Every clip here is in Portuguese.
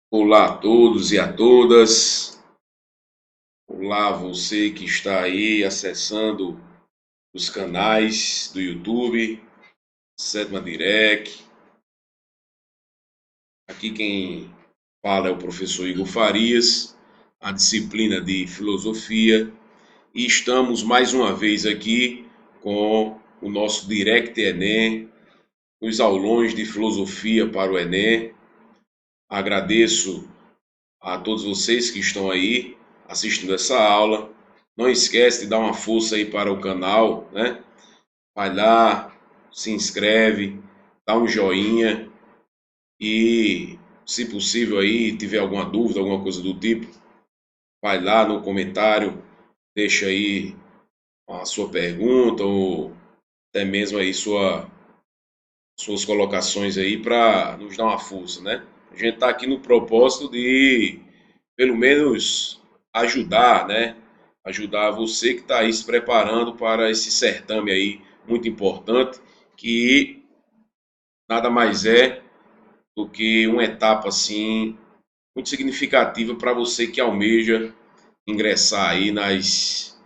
Olá a todos e a todas. Olá você que está aí acessando os canais do YouTube, Sétima Direct. Aqui quem fala é o professor Igor Farias, a disciplina de filosofia, e estamos mais uma vez aqui com o nosso Direct Enem, os aulões de filosofia para o Enem. Agradeço a todos vocês que estão aí assistindo essa aula. Não esquece de dar uma força aí para o canal, né? Vai lá, se inscreve, dá um joinha e, se possível aí, tiver alguma dúvida, alguma coisa do tipo, vai lá no comentário, deixa aí a sua pergunta ou até mesmo aí suas colocações aí para nos dar uma força, né? A gente está aqui no propósito de, pelo menos, ajudar, né? Ajudar você que está aí se preparando para esse certame aí muito importante, que nada mais é do que uma etapa assim muito significativa para você que almeja ingressar aí nas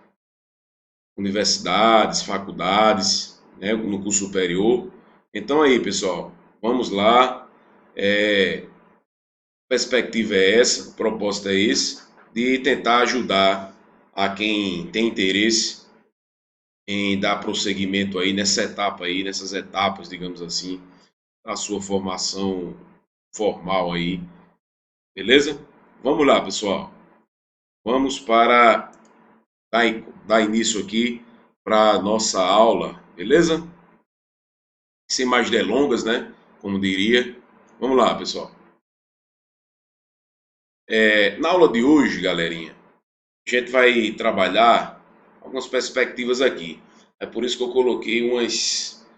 universidades, faculdades, né, no curso superior. Então aí, pessoal, vamos lá. É, a perspectiva é essa, o propósito é esse, de tentar ajudar a quem tem interesse em dar prosseguimento aí nessa etapa aí, nessas etapas, digamos assim, da sua formação formal aí, beleza? Vamos lá, pessoal. Vamos para dar início aqui para a nossa aula, beleza? Sem mais delongas, né? Como diria. Vamos lá, pessoal. Na aula de hoje, galerinha, a gente vai trabalhar algumas perspectivas aqui. É por isso que eu coloquei umas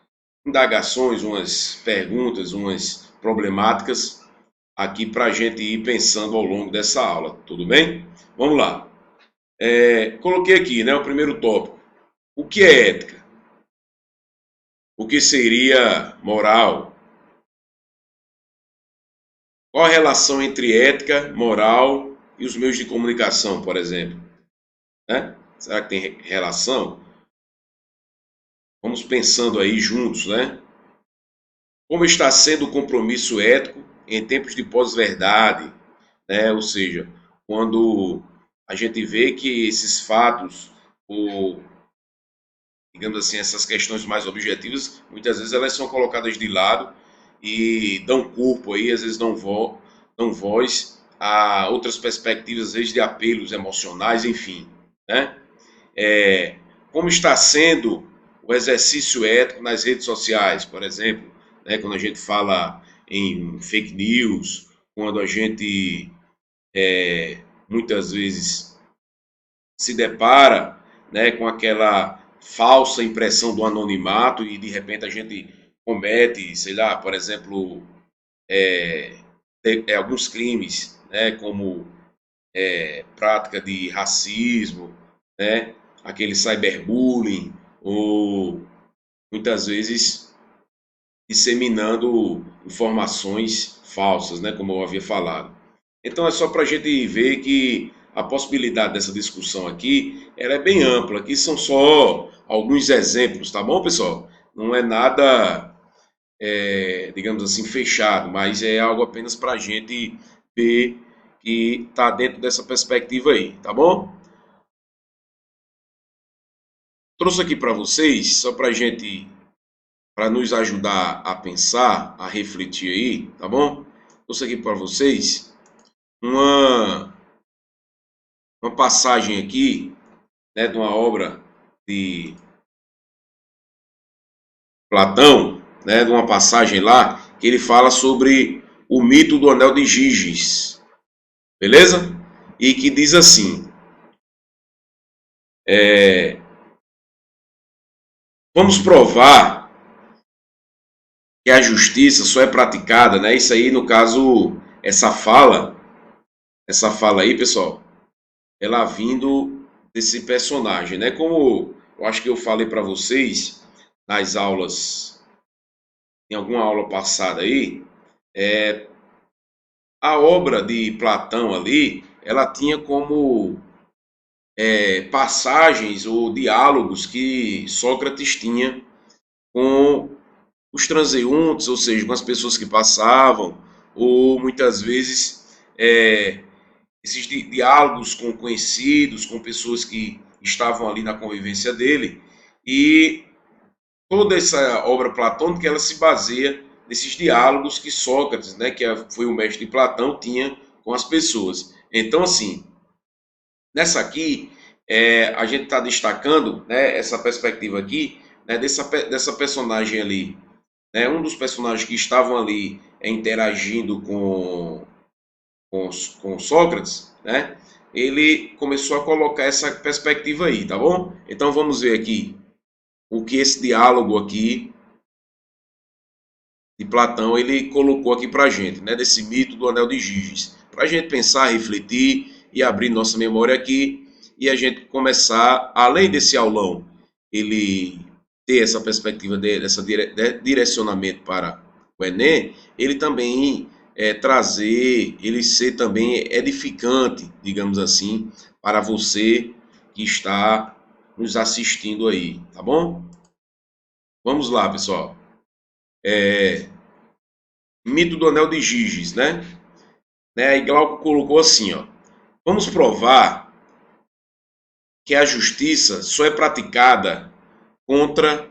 indagações, umas perguntas, umas problemáticas aqui para a gente ir pensando ao longo dessa aula, tudo bem? Vamos lá. Coloquei aqui, né, o primeiro tópico. O que é ética? O que seria moral? Qual a relação entre ética, moral e os meios de comunicação, por exemplo? Né? Será que tem relação? Vamos pensando aí juntos, né? Como está sendo o compromisso ético em tempos de pós-verdade, né? Ou seja, quando a gente vê que esses fatos, ou digamos assim, essas questões mais objetivas, muitas vezes elas são colocadas de lado e dão corpo aí, às vezes dão voz a outras perspectivas, às vezes de apelos emocionais, enfim, né? É, como está sendo o exercício ético nas redes sociais, por exemplo, né, quando a gente fala em fake news, quando a gente muitas vezes se depara, né, com aquela falsa impressão do anonimato e de repente a gente comete, sei lá, por exemplo, alguns crimes, né, como prática de racismo, né, aquele cyberbullying, ou muitas vezes disseminando informações falsas, né, como eu havia falado. Então é só para a gente ver que a possibilidade dessa discussão aqui ela é bem ampla. Aqui são só alguns exemplos, tá bom, pessoal? Não é nada, digamos assim, fechado, mas é algo apenas para a gente ver que está dentro dessa perspectiva aí, tá bom? Trouxe aqui para vocês, só para a gente, para nos ajudar a pensar, a refletir aí, tá bom? Trouxe aqui para vocês uma, uma passagem aqui, né, de uma obra de Platão, né, de uma passagem lá, que ele fala sobre o mito do anel de Giges, beleza? E que diz assim, é, vamos provar que a justiça só é praticada, né? Isso aí, no caso, essa fala aí, pessoal, ela vindo desse personagem, né? Como eu acho que eu falei para vocês nas aulas, em alguma aula passada aí, a obra de Platão ali, ela tinha como passagens ou diálogos que Sócrates tinha com os transeuntes, ou seja, com as pessoas que passavam, ou muitas vezes esses diálogos com conhecidos, com pessoas que estavam ali na convivência dele, e toda essa obra platônica ela se baseia nesses diálogos que Sócrates, né, que foi o mestre de Platão, tinha com as pessoas. Então, assim, nessa aqui, a gente está destacando, né, essa perspectiva aqui, né, dessa personagem ali, né, um dos personagens que estavam ali interagindo com Sócrates, né, ele começou a colocar essa perspectiva aí, tá bom? Então vamos ver aqui o que esse diálogo aqui de Platão ele colocou aqui para a gente, né, desse mito do Anel de Giges, para a gente pensar, refletir e abrir nossa memória aqui e a gente começar, além desse aulão, ele ter essa perspectiva desse direcionamento para o Enem, ele também trazer, ele ser também edificante, digamos assim, para você que está nos assistindo aí, tá bom? Vamos lá, pessoal. Mito do Anel de Giges, né? E Glauco colocou assim, ó. Vamos provar que a justiça só é praticada contra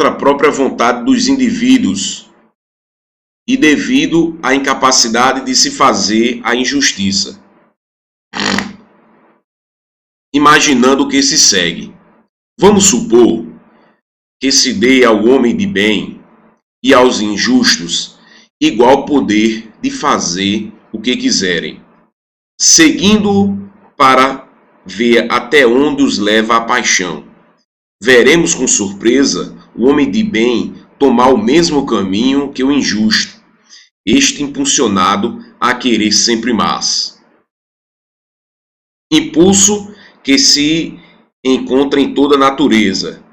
a própria vontade dos indivíduos e devido à incapacidade de se fazer a injustiça, imaginando o que se segue. Vamos supor que se dê ao homem de bem e aos injustos igual poder de fazer o que quiserem, seguindo para ver até onde os leva a paixão. Veremos com surpresa o homem de bem tomar o mesmo caminho que o injusto, este impulsionado a querer sempre mais. Impulso que se encontra em toda a natureza,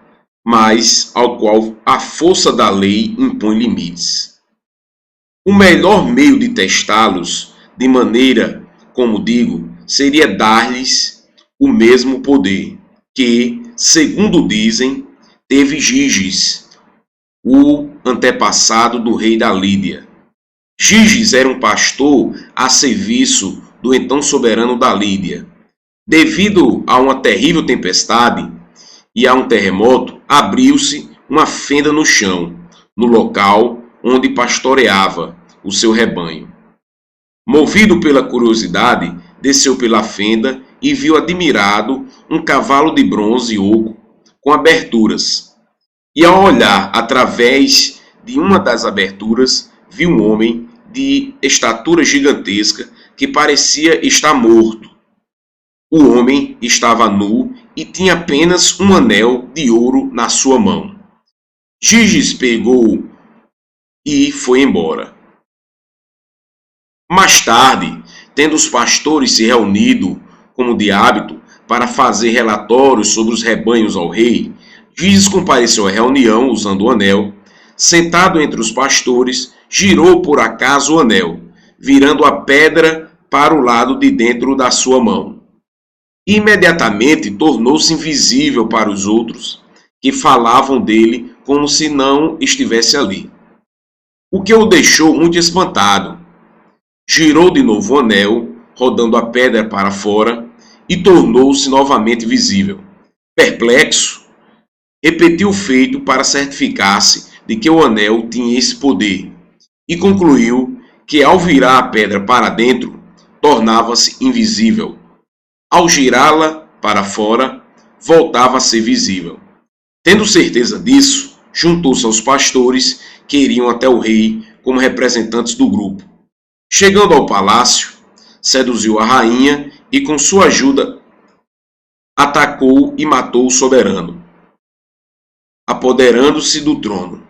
mas ao qual a força da lei impõe limites. O melhor meio de testá-los, de maneira, como digo, seria dar-lhes o mesmo poder que, segundo dizem, teve Giges, o antepassado do rei da Lídia. Giges era um pastor a serviço do então soberano da Lídia. Devido a uma terrível tempestade e a um terremoto, abriu-se uma fenda no chão, no local onde pastoreava o seu rebanho. Movido pela curiosidade, desceu pela fenda e viu admirado um cavalo de bronze oco com aberturas. E ao olhar através de uma das aberturas, viu um homem de estatura gigantesca que parecia estar morto. O homem estava nu e tinha apenas um anel de ouro na sua mão. Giges pegou e foi embora. Mais tarde, tendo os pastores se reunido, como de hábito, para fazer relatórios sobre os rebanhos ao rei, Giges compareceu à reunião usando o anel. Sentado entre os pastores, girou por acaso o anel, virando a pedra para o lado de dentro da sua mão. Imediatamente tornou-se invisível para os outros, que falavam dele como se não estivesse ali. O que o deixou muito espantado. Girou de novo o anel, rodando a pedra para fora, e tornou-se novamente visível. Perplexo, repetiu o feito para certificar-se de que o anel tinha esse poder, e concluiu que ao virar a pedra para dentro, tornava-se invisível. Ao girá-la para fora, voltava a ser visível. Tendo certeza disso, juntou-se aos pastores que iriam até o rei como representantes do grupo. Chegando ao palácio, seduziu a rainha e com sua ajuda atacou e matou o soberano, apoderando-se do trono.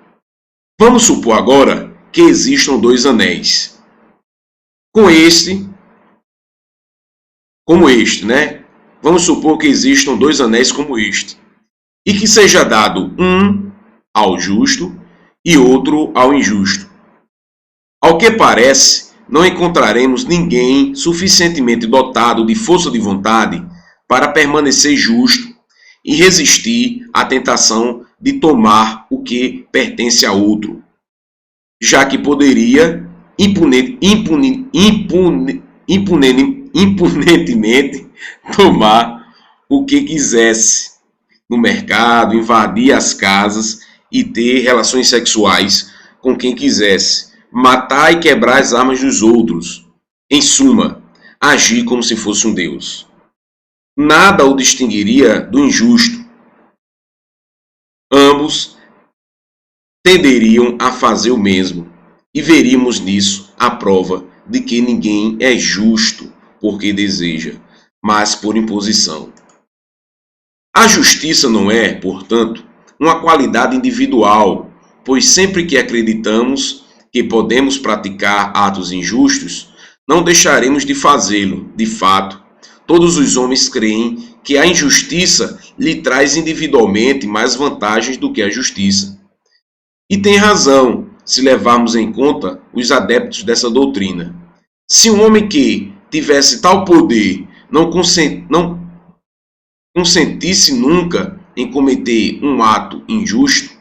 Vamos supor agora que existam 2 anéis. Como este, né? Vamos supor que existam 2 anéis como este, e que seja dado um ao justo e outro ao injusto. Ao que parece, não encontraremos ninguém suficientemente dotado de força de vontade para permanecer justo e resistir à tentação de tomar o que pertence a outro, já que poderia imponentemente tomar o que quisesse no mercado, invadir as casas e ter relações sexuais com quem quisesse, matar e quebrar as armas dos outros. Em suma, agir como se fosse um Deus. Nada o distinguiria do injusto. Ambos tenderiam a fazer o mesmo, e veríamos nisso a prova de que ninguém é justo porque deseja, mas por imposição. A justiça não é, portanto, uma qualidade individual, pois sempre que acreditamos que podemos praticar atos injustos, não deixaremos de fazê-lo. De fato, todos os homens creem que a injustiça lhe traz individualmente mais vantagens do que a justiça. E tem razão, se levarmos em conta os adeptos dessa doutrina. Se um homem que tivesse tal poder não consentisse nunca em cometer um ato injusto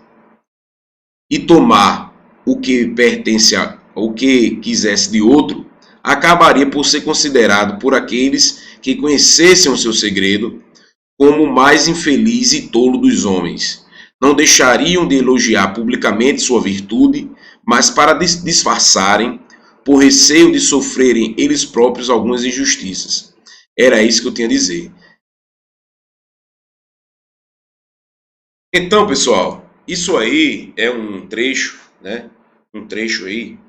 e tomar o que pertence ao que quisesse de outro, acabaria por ser considerado por aqueles que conhecessem o seu segredo como o mais infeliz e tolo dos homens. Não deixariam de elogiar publicamente sua virtude, mas para disfarçarem, por receio de sofrerem eles próprios algumas injustiças. Era isso que eu tinha a dizer. Então, pessoal, isso aí é um trecho, né? Um trecho aí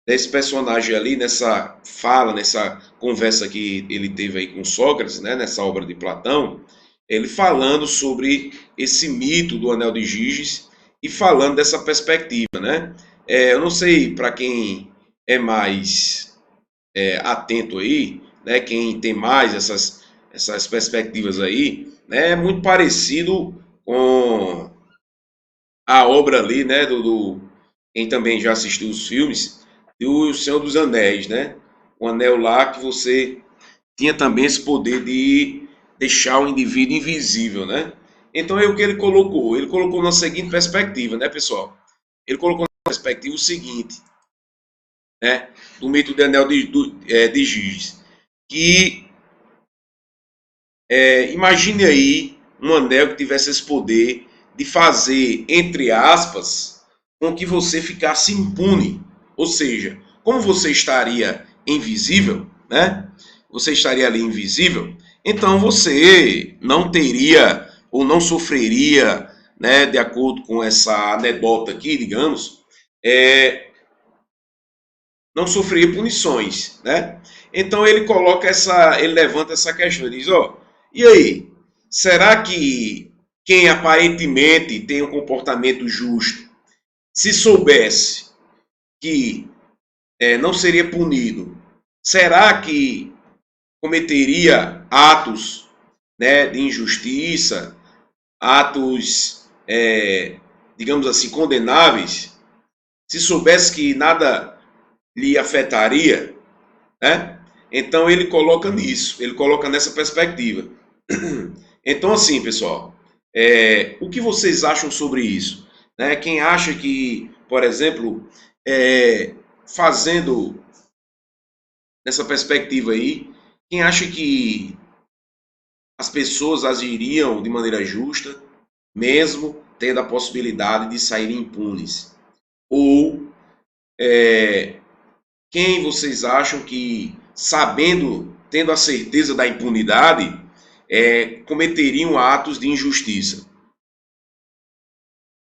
desse personagem ali, nessa fala, nessa conversa que ele teve aí com Sócrates, né? Nessa obra de Platão, ele falando sobre esse mito do Anel de Giges e falando dessa perspectiva, né? Eu não sei para quem é mais atento aí, né? Quem tem mais essas perspectivas aí, né? É muito parecido com a obra ali, né, quem também já assistiu os filmes, do Senhor dos Anéis, né? O anel lá que você tinha também esse poder de deixar o indivíduo invisível, né? Então é o que ele colocou. Ele colocou na seguinte perspectiva, né, pessoal? Ele colocou na perspectiva o seguinte, né, do mito do anel de Giges, que imagine aí um anel que tivesse esse poder de fazer, entre aspas, com que você ficasse impune. Ou seja, como você estaria invisível, né? Você estaria ali invisível, então você não teria ou não sofreria, né, de acordo com essa anedota aqui, digamos, não sofreria punições, né? Então ele levanta essa questão, ele diz, ó, e aí, será que quem aparentemente tem um comportamento justo, se soubesse que não seria punido, será que cometeria atos, né, de injustiça, atos, digamos assim, condenáveis, se soubesse que nada lhe afetaria, né? Então ele coloca nisso, ele coloca nessa perspectiva. Então, assim, pessoal, o que vocês acham sobre isso? Né? Quem acha que, por exemplo, fazendo nessa perspectiva aí, quem acha que as pessoas agiriam de maneira justa, mesmo tendo a possibilidade de saírem impunes? Ou quem vocês acham que, sabendo, tendo a certeza da impunidade, cometeriam atos de injustiça?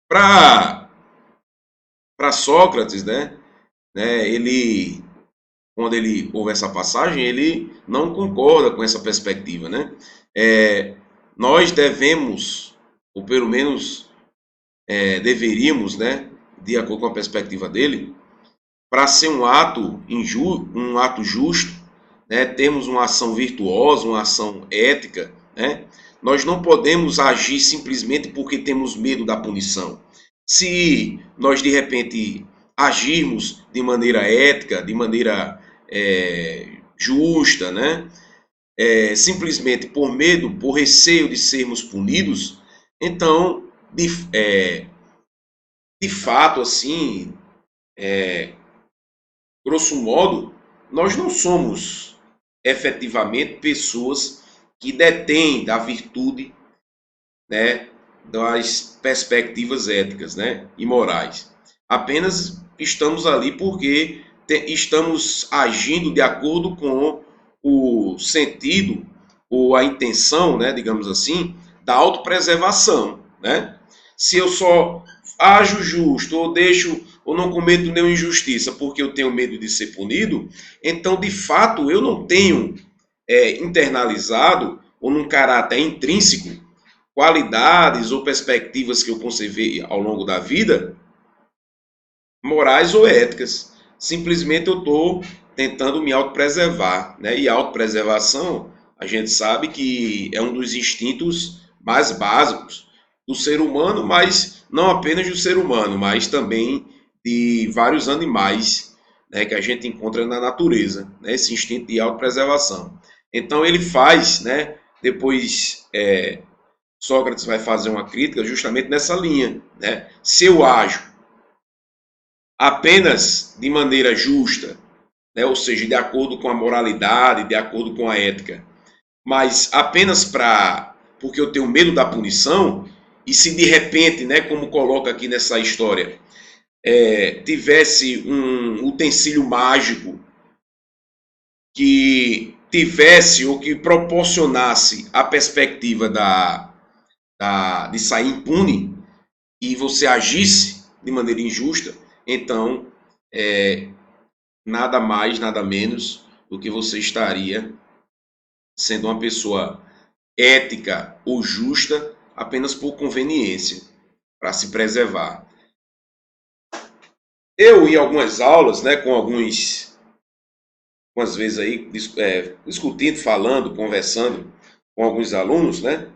Para Sócrates, né, ele, quando ele ouve essa passagem, ele não concorda com essa perspectiva, né? Nós devemos, ou pelo menos deveríamos, né, de acordo com a perspectiva dele, para ser um ato justo, né, temos uma ação virtuosa, uma ação ética, né? Nós não podemos agir simplesmente porque temos medo da punição. Se nós de repente agirmos de maneira ética, de maneira justa, né? Simplesmente por medo, por receio de sermos punidos, então, de fato, assim, grosso modo, nós não somos efetivamente pessoas que detêm da virtude, né, das perspectivas éticas, né, e morais. Apenas estamos ali porque estamos agindo de acordo com o sentido ou a intenção, né, digamos assim, da autopreservação, né? Se eu só ajo justo ou deixo ou não cometo nenhuma injustiça porque eu tenho medo de ser punido, então de fato eu não tenho internalizado ou num caráter intrínseco qualidades ou perspectivas que eu conservei ao longo da vida, morais ou éticas. Simplesmente eu estou tentando me autopreservar, né? E a autopreservação, a gente sabe que é um dos instintos mais básicos do ser humano, mas não apenas do ser humano, mas também de vários animais, né, que a gente encontra na natureza, né, esse instinto de autopreservação. Então ele faz, né, depois Sócrates vai fazer uma crítica justamente nessa linha, né? Se eu ajo apenas de maneira justa, né, ou seja, de acordo com a moralidade, de acordo com a ética, mas apenas porque eu tenho medo da punição, e se de repente, né, como coloca aqui nessa história, tivesse um utensílio mágico que tivesse ou que proporcionasse a perspectiva de sair impune, e você agisse de maneira injusta, então nada mais, nada menos do que você estaria sendo uma pessoa ética ou justa apenas por conveniência, para se preservar. Eu, em algumas aulas, né, com algumas vezes aí, discutindo, falando, conversando com alguns alunos, né,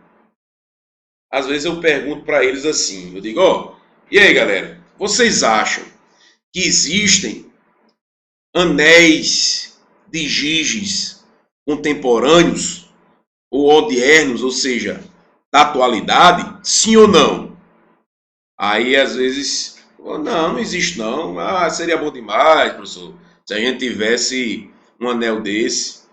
às vezes eu pergunto para eles assim, eu digo, ó, e aí galera, vocês acham que existem anéis de giges contemporâneos ou odiernos, ou seja, da atualidade, sim ou não? Aí às vezes, oh, não, não existe não. Ah, seria bom demais, professor, se a gente tivesse um anel desse.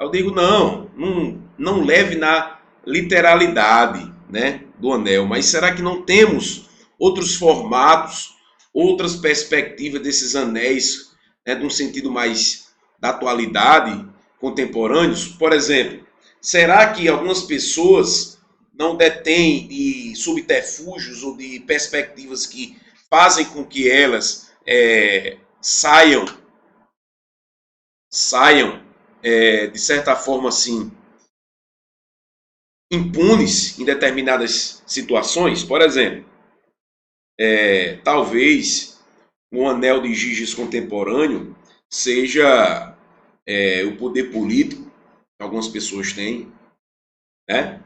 Eu digo, não leve na literalidade, né, do anel, mas será que não temos outros formatos, outras perspectivas desses anéis, né, de um sentido mais da atualidade, contemporâneos? Por exemplo, será que algumas pessoas não detêm de subterfúgios ou de perspectivas que fazem com que elas saiam de certa forma assim impunes em determinadas situações? Por exemplo, talvez um anel de giges contemporâneo seja o poder político que algumas pessoas têm, né?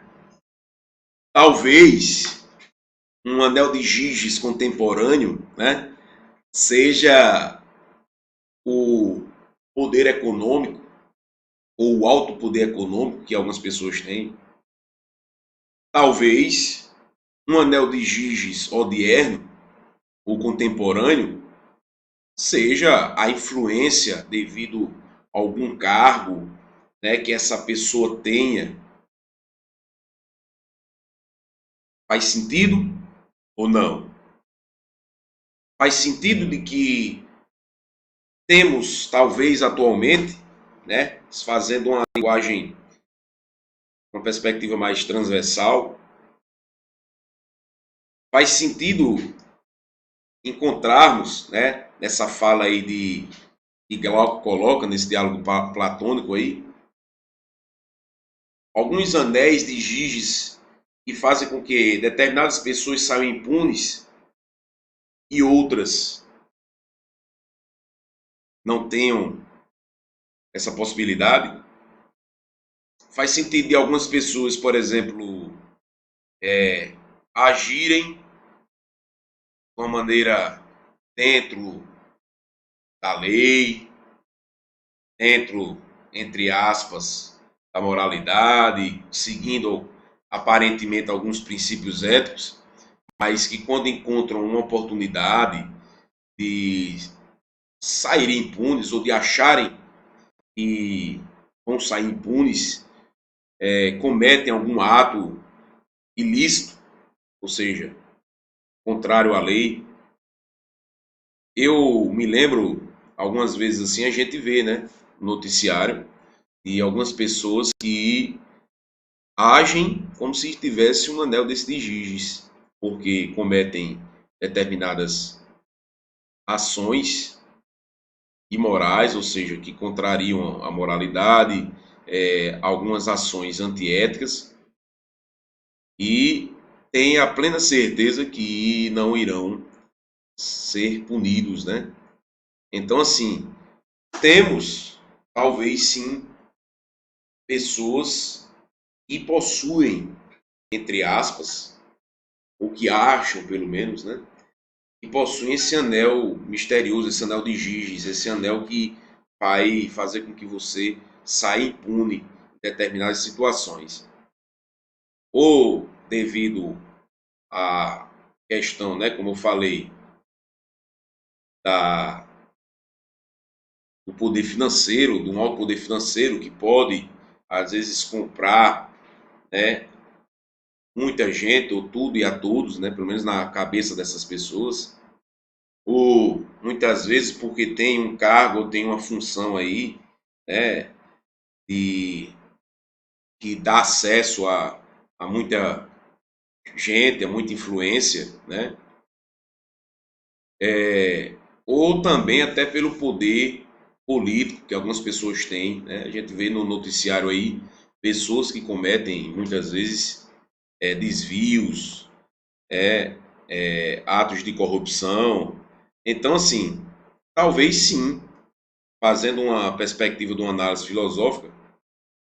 Talvez um anel de giges contemporâneo, né, seja o poder econômico ou o alto poder econômico que algumas pessoas têm. Talvez um anel de giges odierno ou contemporâneo seja a influência devido a algum cargo, né, que essa pessoa tenha. Faz sentido ou não? Faz sentido de que temos, talvez atualmente, né, fazendo uma linguagem, uma perspectiva mais transversal, faz sentido encontrarmos, né, nessa fala aí de Glauco coloca, nesse diálogo platônico aí, alguns anéis de giges que fazem com que determinadas pessoas saiam impunes e outras não tenham essa possibilidade. Faz sentido de algumas pessoas, por exemplo, agirem uma maneira dentro da lei, dentro, entre aspas, da moralidade, seguindo aparentemente alguns princípios éticos, mas que quando encontram uma oportunidade de saírem impunes ou de acharem que vão sair impunes, cometem algum ato ilícito, ou seja, contrário à lei. Eu me lembro, algumas vezes assim, a gente vê, né, no noticiário, de algumas pessoas que agem como se tivesse um anel desse de Giges, porque cometem determinadas ações imorais, ou seja, que contrariam a moralidade, algumas ações antiéticas, e têm a plena certeza que não irão ser punidos, né? Então, assim, temos, talvez sim, pessoas que possuem, entre aspas, ou que acham, pelo menos, né? Que possuem esse anel misterioso, esse anel de Giges, esse anel que vai fazer com que você saia impune em determinadas situações. Ou devido à questão, né, como eu falei, da, do poder financeiro, do alto poder financeiro que pode, às vezes, comprar, né, muita gente, ou tudo e a todos, né, pelo menos na cabeça dessas pessoas, ou muitas vezes porque tem um cargo ou tem uma função aí, né, de, que dá acesso a muita gente, a muita influência, né, ou também até pelo poder político que algumas pessoas têm, né? A gente vê no noticiário aí pessoas que cometem muitas vezes desvios, atos de corrupção. Então, assim, talvez sim, fazendo uma perspectiva de uma análise filosófica,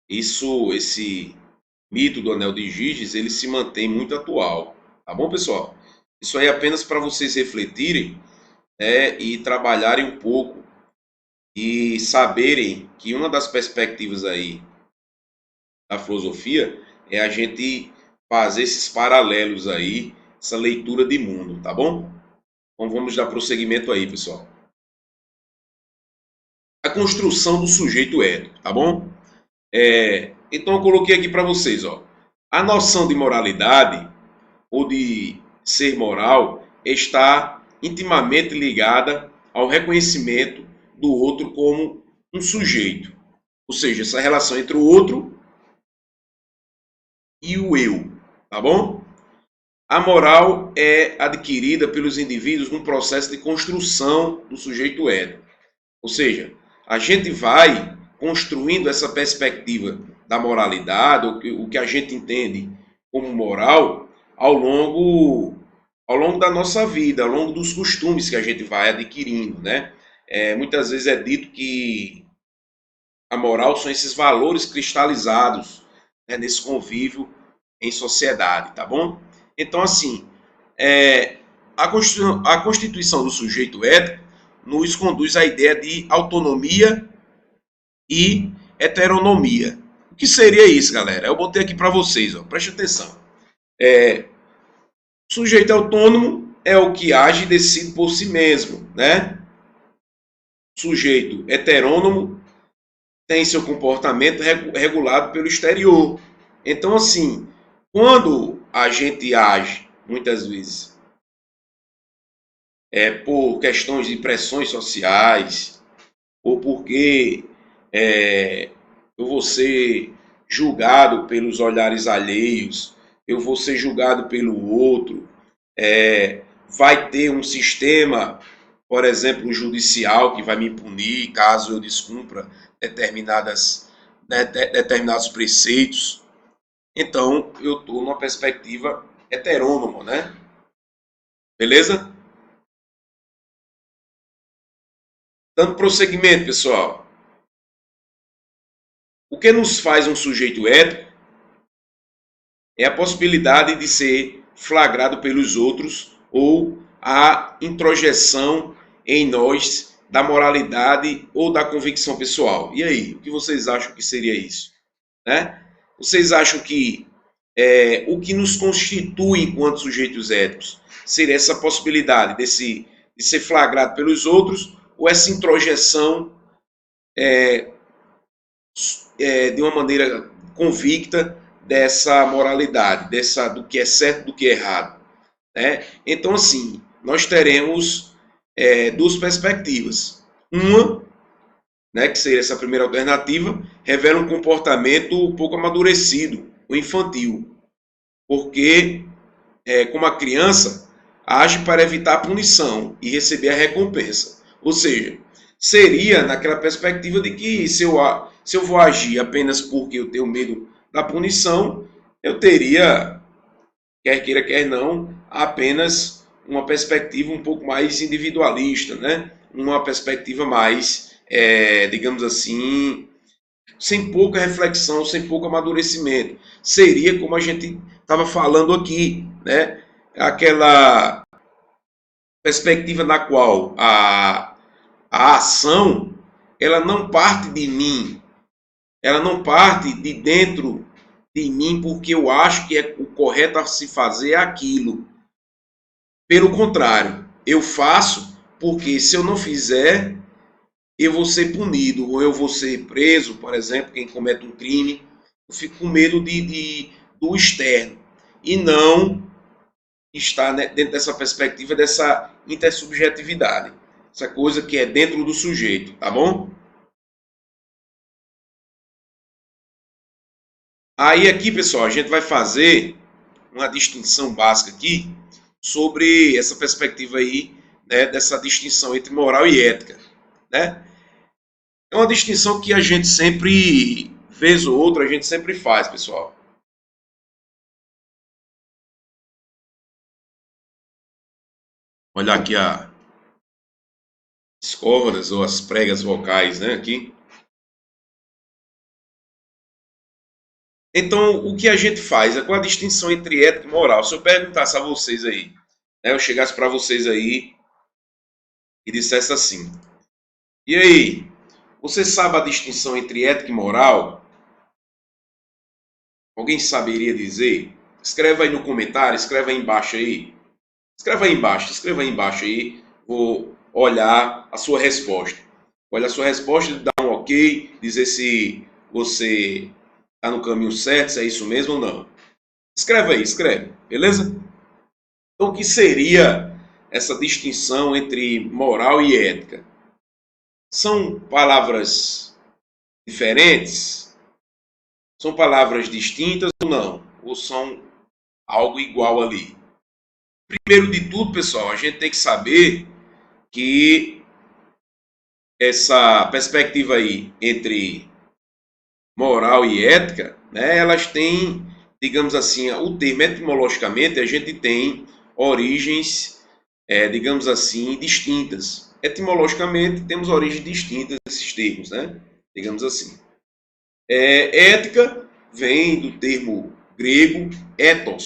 esse mito do Anel de Giges, ele se mantém muito atual. Tá bom, pessoal? Isso aí é apenas para vocês refletirem, e trabalharem um pouco e saberem que uma das perspectivas aí da filosofia é a gente fazer esses paralelos aí, essa leitura de mundo, tá bom? Então vamos dar prosseguimento aí, pessoal. A construção do sujeito ético, tá bom? Então eu coloquei aqui para vocês, ó. A noção de moralidade ou de ser moral está intimamente ligada ao reconhecimento do outro como um sujeito. Ou seja, essa relação entre o outro e o eu, tá bom? A moral é adquirida pelos indivíduos num processo de construção do sujeito ético. Ou seja, a gente vai construindo essa perspectiva da moralidade, o que a gente entende como moral, ao longo da nossa vida, ao longo dos costumes que a gente vai adquirindo, né? Muitas vezes é dito que a moral são esses valores cristalizados, né, nesse convívio em sociedade, tá bom? Então, assim, a constituição do sujeito ético nos conduz à ideia de autonomia e heteronomia. O que seria isso, galera? Eu botei aqui para vocês, ó, preste atenção. Sujeito autônomo é o que age e decide por si mesmo, né? Sujeito heterônomo tem seu comportamento regulado pelo exterior. Então, assim, quando a gente age, muitas vezes, por questões de pressões sociais, ou porque eu vou ser julgado pelos olhares alheios, eu vou ser julgado pelo outro, vai ter um sistema, por exemplo, judicial que vai me punir caso eu descumpra determinados preceitos. Então, eu estou numa perspectiva heterônoma, né? Beleza? Dando prosseguimento, pessoal. O que nos faz um sujeito ético é a possibilidade de ser flagrado pelos outros ou a introjeção em nós da moralidade ou da convicção pessoal. E aí, o que vocês acham que seria isso? Né? Vocês acham que o que nos constitui enquanto sujeitos éticos seria essa possibilidade de ser flagrado pelos outros ou essa introjeção de uma maneira convicta dessa moralidade, do que é certo do que é errado? Né? Então, assim, nós teremos duas perspectivas. Uma, né, que seria essa primeira alternativa, revela um comportamento um pouco amadurecido, ou infantil, porque, como a criança, age para evitar a punição e receber a recompensa. Ou seja, seria naquela perspectiva de que se eu vou agir apenas porque eu tenho medo da punição, eu teria, quer queira, quer não, apenas uma perspectiva um pouco mais individualista, né? Uma perspectiva mais, digamos assim, sem pouca reflexão, sem pouco amadurecimento. Seria como a gente estava falando aqui, né? Aquela perspectiva na qual a ação ela não parte de mim, ela não parte de dentro de mim porque eu acho que é o correto a se fazer aquilo. Pelo contrário, eu faço porque se eu não fizer, eu vou ser punido, ou eu vou ser preso, por exemplo, quem comete um crime, eu fico com medo do externo, e não estar, né, dentro dessa perspectiva, dessa intersubjetividade, essa coisa que é dentro do sujeito, tá bom? Aí aqui, pessoal, a gente vai fazer uma distinção básica aqui sobre essa perspectiva aí, né, dessa distinção entre moral e ética, né? É uma distinção que a gente sempre, vez ou outra, a gente sempre faz, pessoal. Olha aqui as escóvaras ou as pregas vocais, né, aqui. Então, o que a gente faz é com a distinção entre ética e moral. Se eu perguntasse a vocês aí, né, eu chegasse para vocês aí e dissesse assim: e aí, você sabe a distinção entre ética e moral? Alguém saberia dizer? Escreva aí no comentário, escreva aí embaixo aí. Escreva aí embaixo aí. Vou olhar a sua resposta. Olha a sua resposta, dá um ok, dizer se você está no caminho certo, se é isso mesmo ou não. Escreve aí, escreve, beleza? Então, o que seria essa distinção entre moral e ética? São palavras diferentes? São palavras distintas ou não? Ou são algo igual ali? Primeiro de tudo, pessoal, a gente tem que saber que essa perspectiva aí entre moral e ética, né, elas têm, digamos assim, o termo etimologicamente, a gente tem origens, digamos assim, distintas. Etimologicamente, temos origens distintas desses termos, né? Digamos assim. Ética vem do termo grego ethos,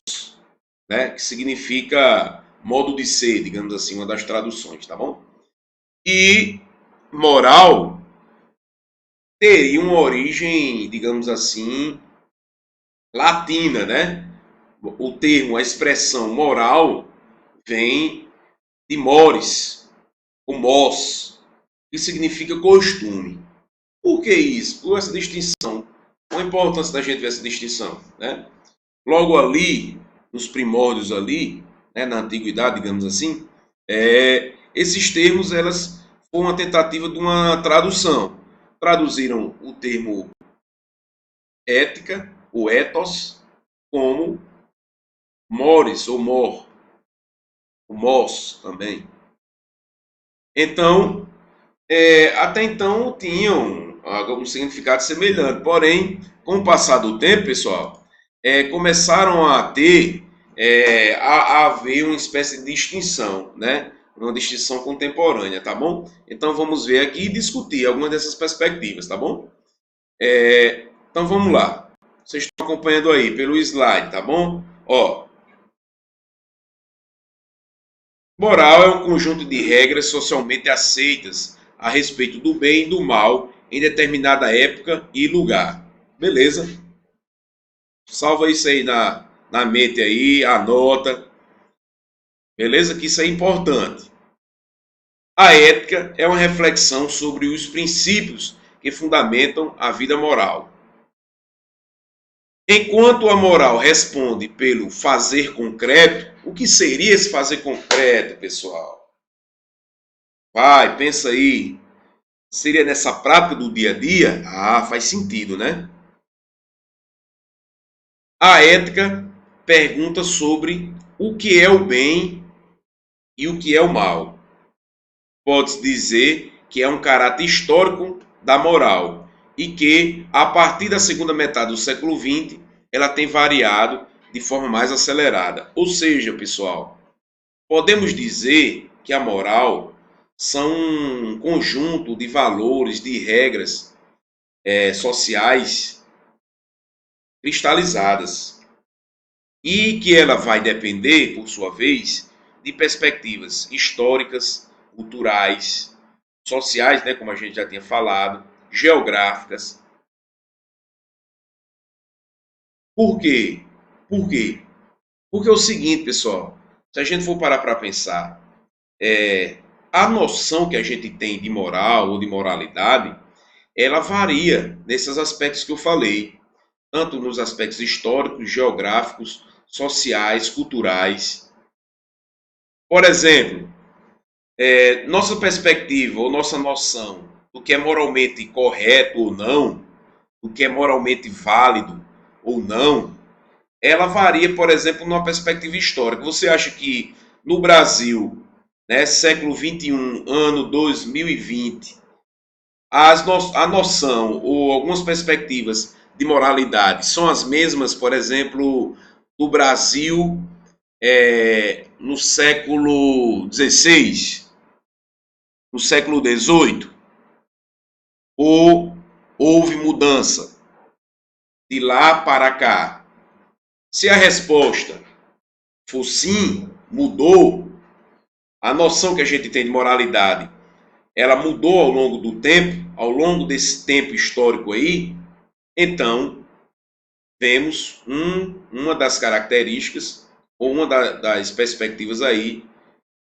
né? Que significa modo de ser, digamos assim, uma das traduções, tá bom? E moral teria uma origem, digamos assim, latina, né? O termo, a expressão moral vem de mores, o mos, que significa costume. Por que isso? Por essa distinção. Qual a importância da gente ver essa distinção, né? Logo ali, nos primórdios ali, né, na antiguidade, digamos assim, esses termos elas foram uma tentativa de uma tradução. Traduziram o termo ética, o ethos, como mores ou mor, o mos também. Então, até então tinham algum significado semelhante, porém, com o passar do tempo, pessoal, começaram a ter, a haver uma espécie de distinção, né? Uma distinção contemporânea, tá bom? Então vamos ver aqui e discutir algumas dessas perspectivas, tá bom? Então vamos lá. Vocês estão acompanhando aí pelo slide, tá bom? Ó, Moral é um conjunto de regras socialmente aceitas a respeito do bem e do mal em determinada época e lugar. Beleza? Salva isso aí na mente aí, anota. Beleza? Que isso é importante. A ética é uma reflexão sobre os princípios que fundamentam a vida moral. Enquanto a moral responde pelo fazer concreto, o que seria esse fazer concreto, pessoal? Vai, pensa aí. Seria nessa prática do dia a dia? Ah, faz sentido, né? A ética pergunta sobre o que é o bem e o que é o mal. Pode-se dizer que é um caráter histórico da moral e que, a partir da segunda metade do século XX, ela tem variado de forma mais acelerada. Ou seja, pessoal, podemos dizer que a moral são um conjunto de valores, de regras sociais cristalizadas e que ela vai depender, por sua vez, de perspectivas históricas, culturais, sociais, né, como a gente já tinha falado, geográficas. Por quê? Por quê? Porque é o seguinte, pessoal, se a gente for parar para pensar, a noção que a gente tem de moral ou de moralidade, ela varia nesses aspectos que eu falei, tanto nos aspectos históricos, geográficos, sociais, culturais. Por exemplo, nossa perspectiva ou nossa noção do que é moralmente correto ou não, do que é moralmente válido ou não, ela varia, por exemplo, numa perspectiva histórica. Você acha que no Brasil, né, século XXI, ano 2020, a noção ou algumas perspectivas de moralidade são as mesmas, por exemplo, do Brasil no século XVI, no século XVIII? Ou houve mudança de lá para cá? Se a resposta for sim, mudou, a noção que a gente tem de moralidade, ela mudou ao longo do tempo, ao longo desse tempo histórico aí, então vemos uma das características ou uma das perspectivas aí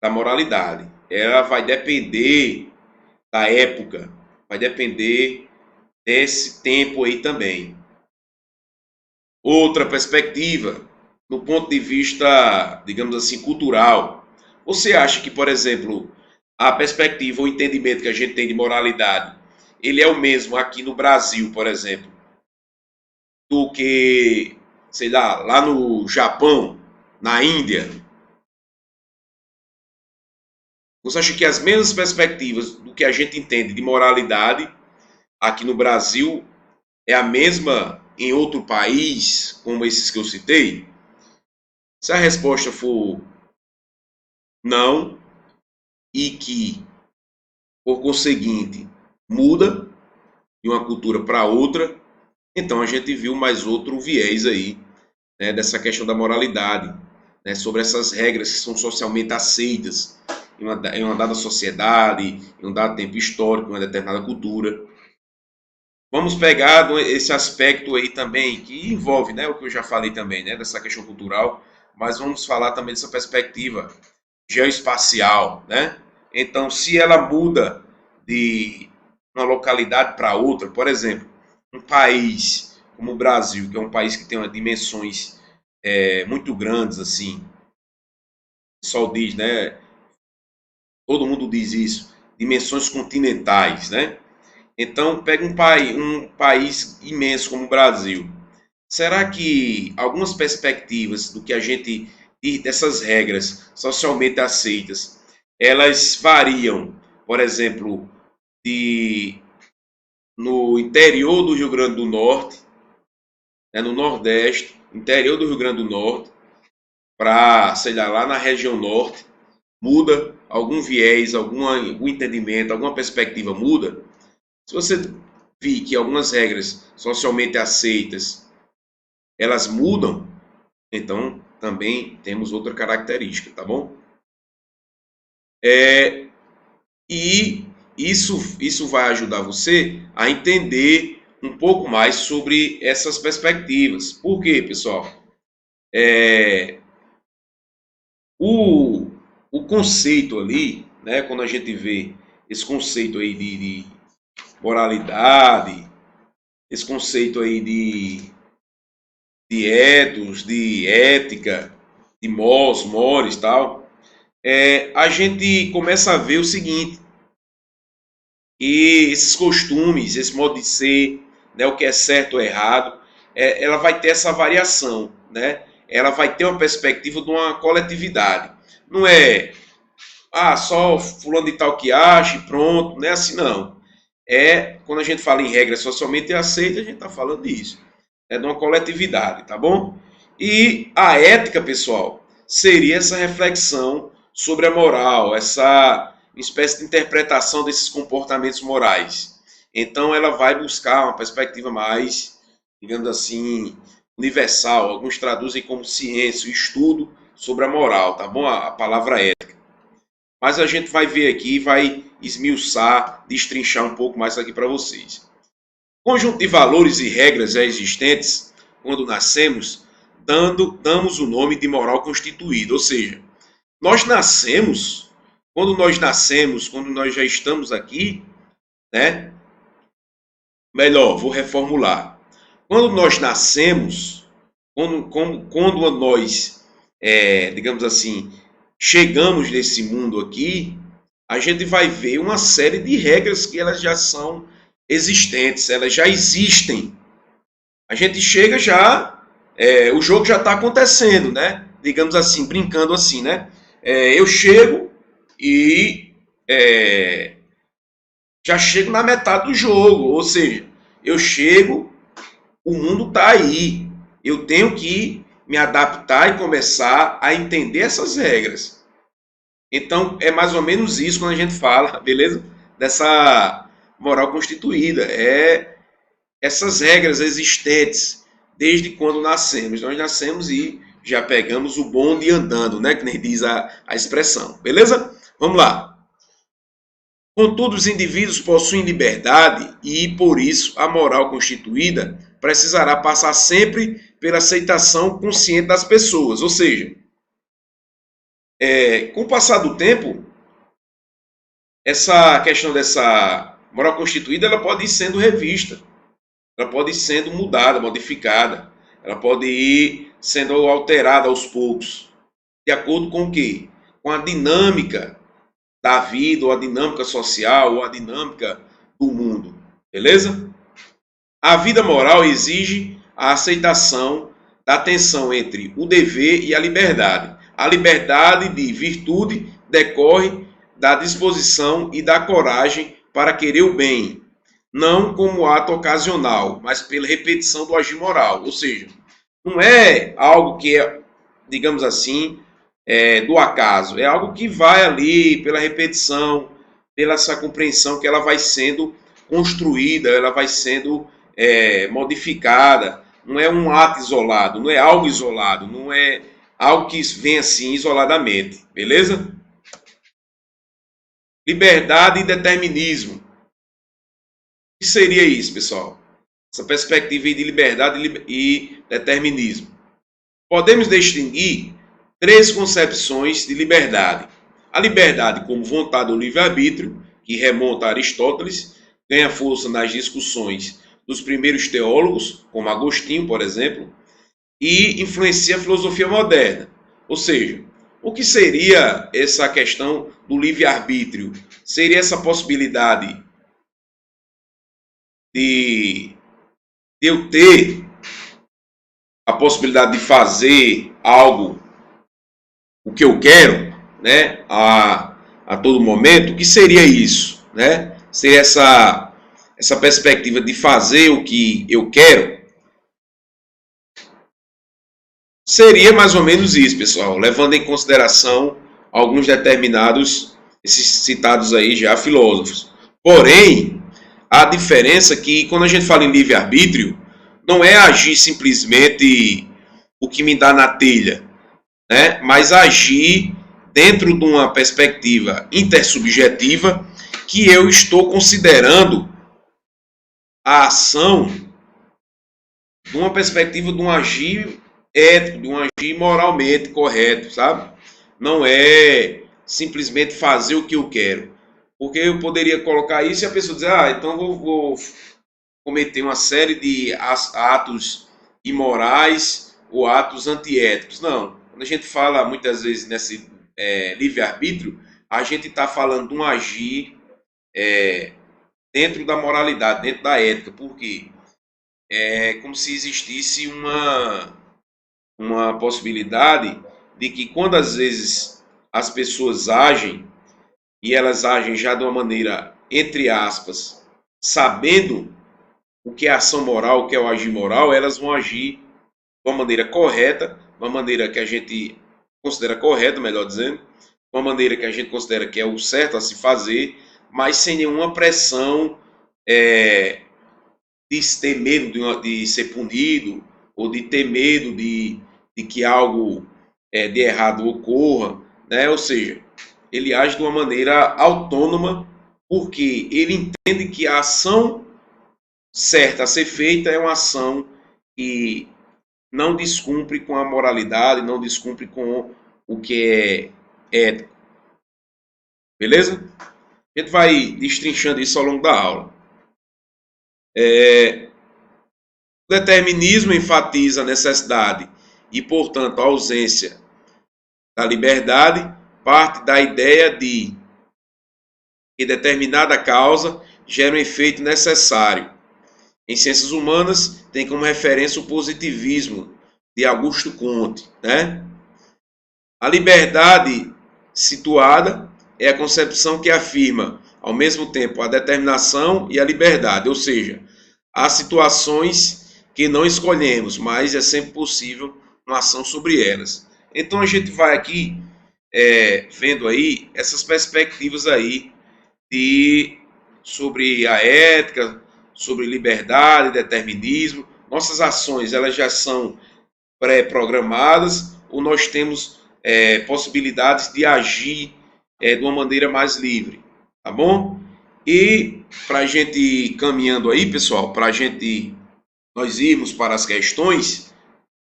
da moralidade. Ela vai depender da época, vai depender desse tempo aí também. Outra perspectiva, no ponto de vista, digamos assim, cultural. Você acha que, por exemplo, a perspectiva, o entendimento que a gente tem de moralidade, ele é o mesmo aqui no Brasil, por exemplo, do que, sei lá no Japão, na Índia? Você acha que as mesmas perspectivas do que a gente entende de moralidade aqui no Brasil é a mesma em outro país, como esses que eu citei? Se a resposta for não, e que, por conseguinte, muda de uma cultura para outra, então a gente viu mais outro viés aí, né, dessa questão da moralidade, né, sobre essas regras que são socialmente aceitas em uma dada sociedade, em um dado tempo histórico, em uma determinada cultura. Vamos pegar esse aspecto aí também, que envolve, né, o que eu já falei também, né, dessa questão cultural, mas vamos falar também dessa perspectiva geoespacial, né? Então, se ela muda de uma localidade para outra, por exemplo, um país como o Brasil, que é um país que tem uma dimensões muito grandes, assim, o pessoal diz, né? Todo mundo diz isso, dimensões continentais, né? Então, pega um país imenso como o Brasil. Será que algumas perspectivas do que a gente dessas regras socialmente aceitas, elas variam, por exemplo, de no interior do Rio Grande do Norte, né, no Nordeste, interior do Rio Grande do Norte, para, sei lá na região Norte, muda algum viés, algum entendimento, alguma perspectiva muda? Se você vir que algumas regras socialmente aceitas, elas mudam, então também temos outra característica, tá bom? E isso vai ajudar você a entender um pouco mais sobre essas perspectivas. Por quê, pessoal? O conceito ali, né, quando a gente vê esse conceito aí de moralidade, esse conceito aí de ethos, de ética, de mores, tal, a gente começa a ver o seguinte, e esses costumes, esse modo de ser, né, o que é certo ou errado, ela vai ter essa variação, né? Ela vai ter uma perspectiva de uma coletividade. Não é, só fulano de tal que acha e pronto, não é assim não. Quando a gente fala em regras socialmente aceitas, a gente está falando disso. É de uma coletividade, tá bom? E a ética, pessoal, seria essa reflexão sobre a moral, essa espécie de interpretação desses comportamentos morais. Então, ela vai buscar uma perspectiva mais, digamos assim, universal. Alguns traduzem como ciência, o estudo sobre a moral, tá bom? A palavra ética. Mas a gente vai ver aqui, vai esmiuçar, destrinchar um pouco mais aqui para vocês. Conjunto de valores e regras já existentes quando nascemos, damos o nome de moral constituída. Ou seja, quando nós já estamos aqui, né? Melhor, vou reformular. Quando nós nascemos, quando nós, digamos assim, chegamos nesse mundo aqui, a gente vai ver uma série de regras que elas já são existentes, elas já existem. A gente chega já, o jogo já está acontecendo, né? Digamos assim, brincando assim, né? Eu chego e já chego na metade do jogo, ou seja, eu chego, o mundo está aí. Eu tenho que me adaptar e começar a entender essas regras. Então, é mais ou menos isso quando a gente fala, beleza? Dessa moral constituída. Essas regras existentes desde quando nascemos. Nós nascemos e já pegamos o bonde andando, né? Que nem diz a expressão. Beleza? Vamos lá. Contudo, os indivíduos possuem liberdade e, por isso, a moral constituída precisará passar sempre pela aceitação consciente das pessoas. Ou seja, com o passar do tempo, essa questão dessa moral constituída ela pode ir sendo revista, ela pode ir sendo mudada, modificada, ela pode ir sendo alterada aos poucos, de acordo com o quê? Com a dinâmica da vida, ou a dinâmica social, ou a dinâmica do mundo, beleza? A vida moral exige a aceitação da tensão entre o dever e a liberdade. A liberdade de virtude decorre da disposição e da coragem para querer o bem, não como ato ocasional, mas pela repetição do agir moral. Ou seja, não é algo que é, digamos assim, do acaso. É algo que vai ali pela repetição, pela essa compreensão que ela vai sendo construída, ela vai sendo modificada. Não é um ato isolado, não é algo isolado, não é algo que vem assim isoladamente. Beleza? Liberdade e determinismo. O que seria isso, pessoal? Essa perspectiva de liberdade e determinismo. Podemos distinguir três concepções de liberdade. A liberdade como vontade ou livre-arbítrio, que remonta a Aristóteles, ganha força nas discussões dos primeiros teólogos, como Agostinho, por exemplo, e influencia a filosofia moderna. Ou seja, o que seria essa questão do livre-arbítrio? Seria essa possibilidade de eu ter a possibilidade de fazer algo, o que eu quero, né, a todo momento. O que seria isso, né? Seria essa perspectiva de fazer o que eu quero. Seria mais ou menos isso, pessoal, levando em consideração alguns determinados, esses citados aí já filósofos. Porém, a diferença é que quando a gente fala em livre-arbítrio, não é agir simplesmente o que me dá na telha, né? Mas agir dentro de uma perspectiva intersubjetiva, que eu estou considerando a ação de uma perspectiva de um agir ético, de um agir moralmente correto, sabe? Não é simplesmente fazer o que eu quero. Porque eu poderia colocar isso e a pessoa dizer, então vou cometer uma série de atos imorais ou atos antiéticos. Não. Quando a gente fala muitas vezes nesse livre-arbítrio, a gente está falando de um agir dentro da moralidade, dentro da ética. Por quê? É como se existisse uma possibilidade de que quando às vezes as pessoas agem, e elas agem já de uma maneira, entre aspas, sabendo o que é ação moral, o que é o agir moral, elas vão agir de uma maneira correta, uma maneira que a gente considera correta, melhor dizendo, uma maneira que a gente considera que é o certo a se fazer, mas sem nenhuma pressão de ter medo de ser punido, ou de ter medo de que algo de errado ocorra, né? Ou seja, ele age de uma maneira autônoma, porque ele entende que a ação certa a ser feita é uma ação que não descumpre com a moralidade, não descumpre com o que é ético. Beleza? A gente vai destrinchando isso ao longo da aula. O determinismo enfatiza a necessidade e, portanto, a ausência da liberdade, parte da ideia de que determinada causa gera um efeito necessário. Em ciências humanas, tem como referência o positivismo de Augusto Comte, né? A liberdade situada é a concepção que afirma, ao mesmo tempo, a determinação e a liberdade, ou seja, há situações que não escolhemos, mas é sempre possível uma ação sobre elas. Então a gente vai aqui vendo aí essas perspectivas aí sobre a ética, sobre liberdade, determinismo. Nossas ações elas já são pré-programadas ou nós temos possibilidades de agir de uma maneira mais livre, tá bom? E para a gente ir caminhando aí, pessoal, para nós irmos para as questões,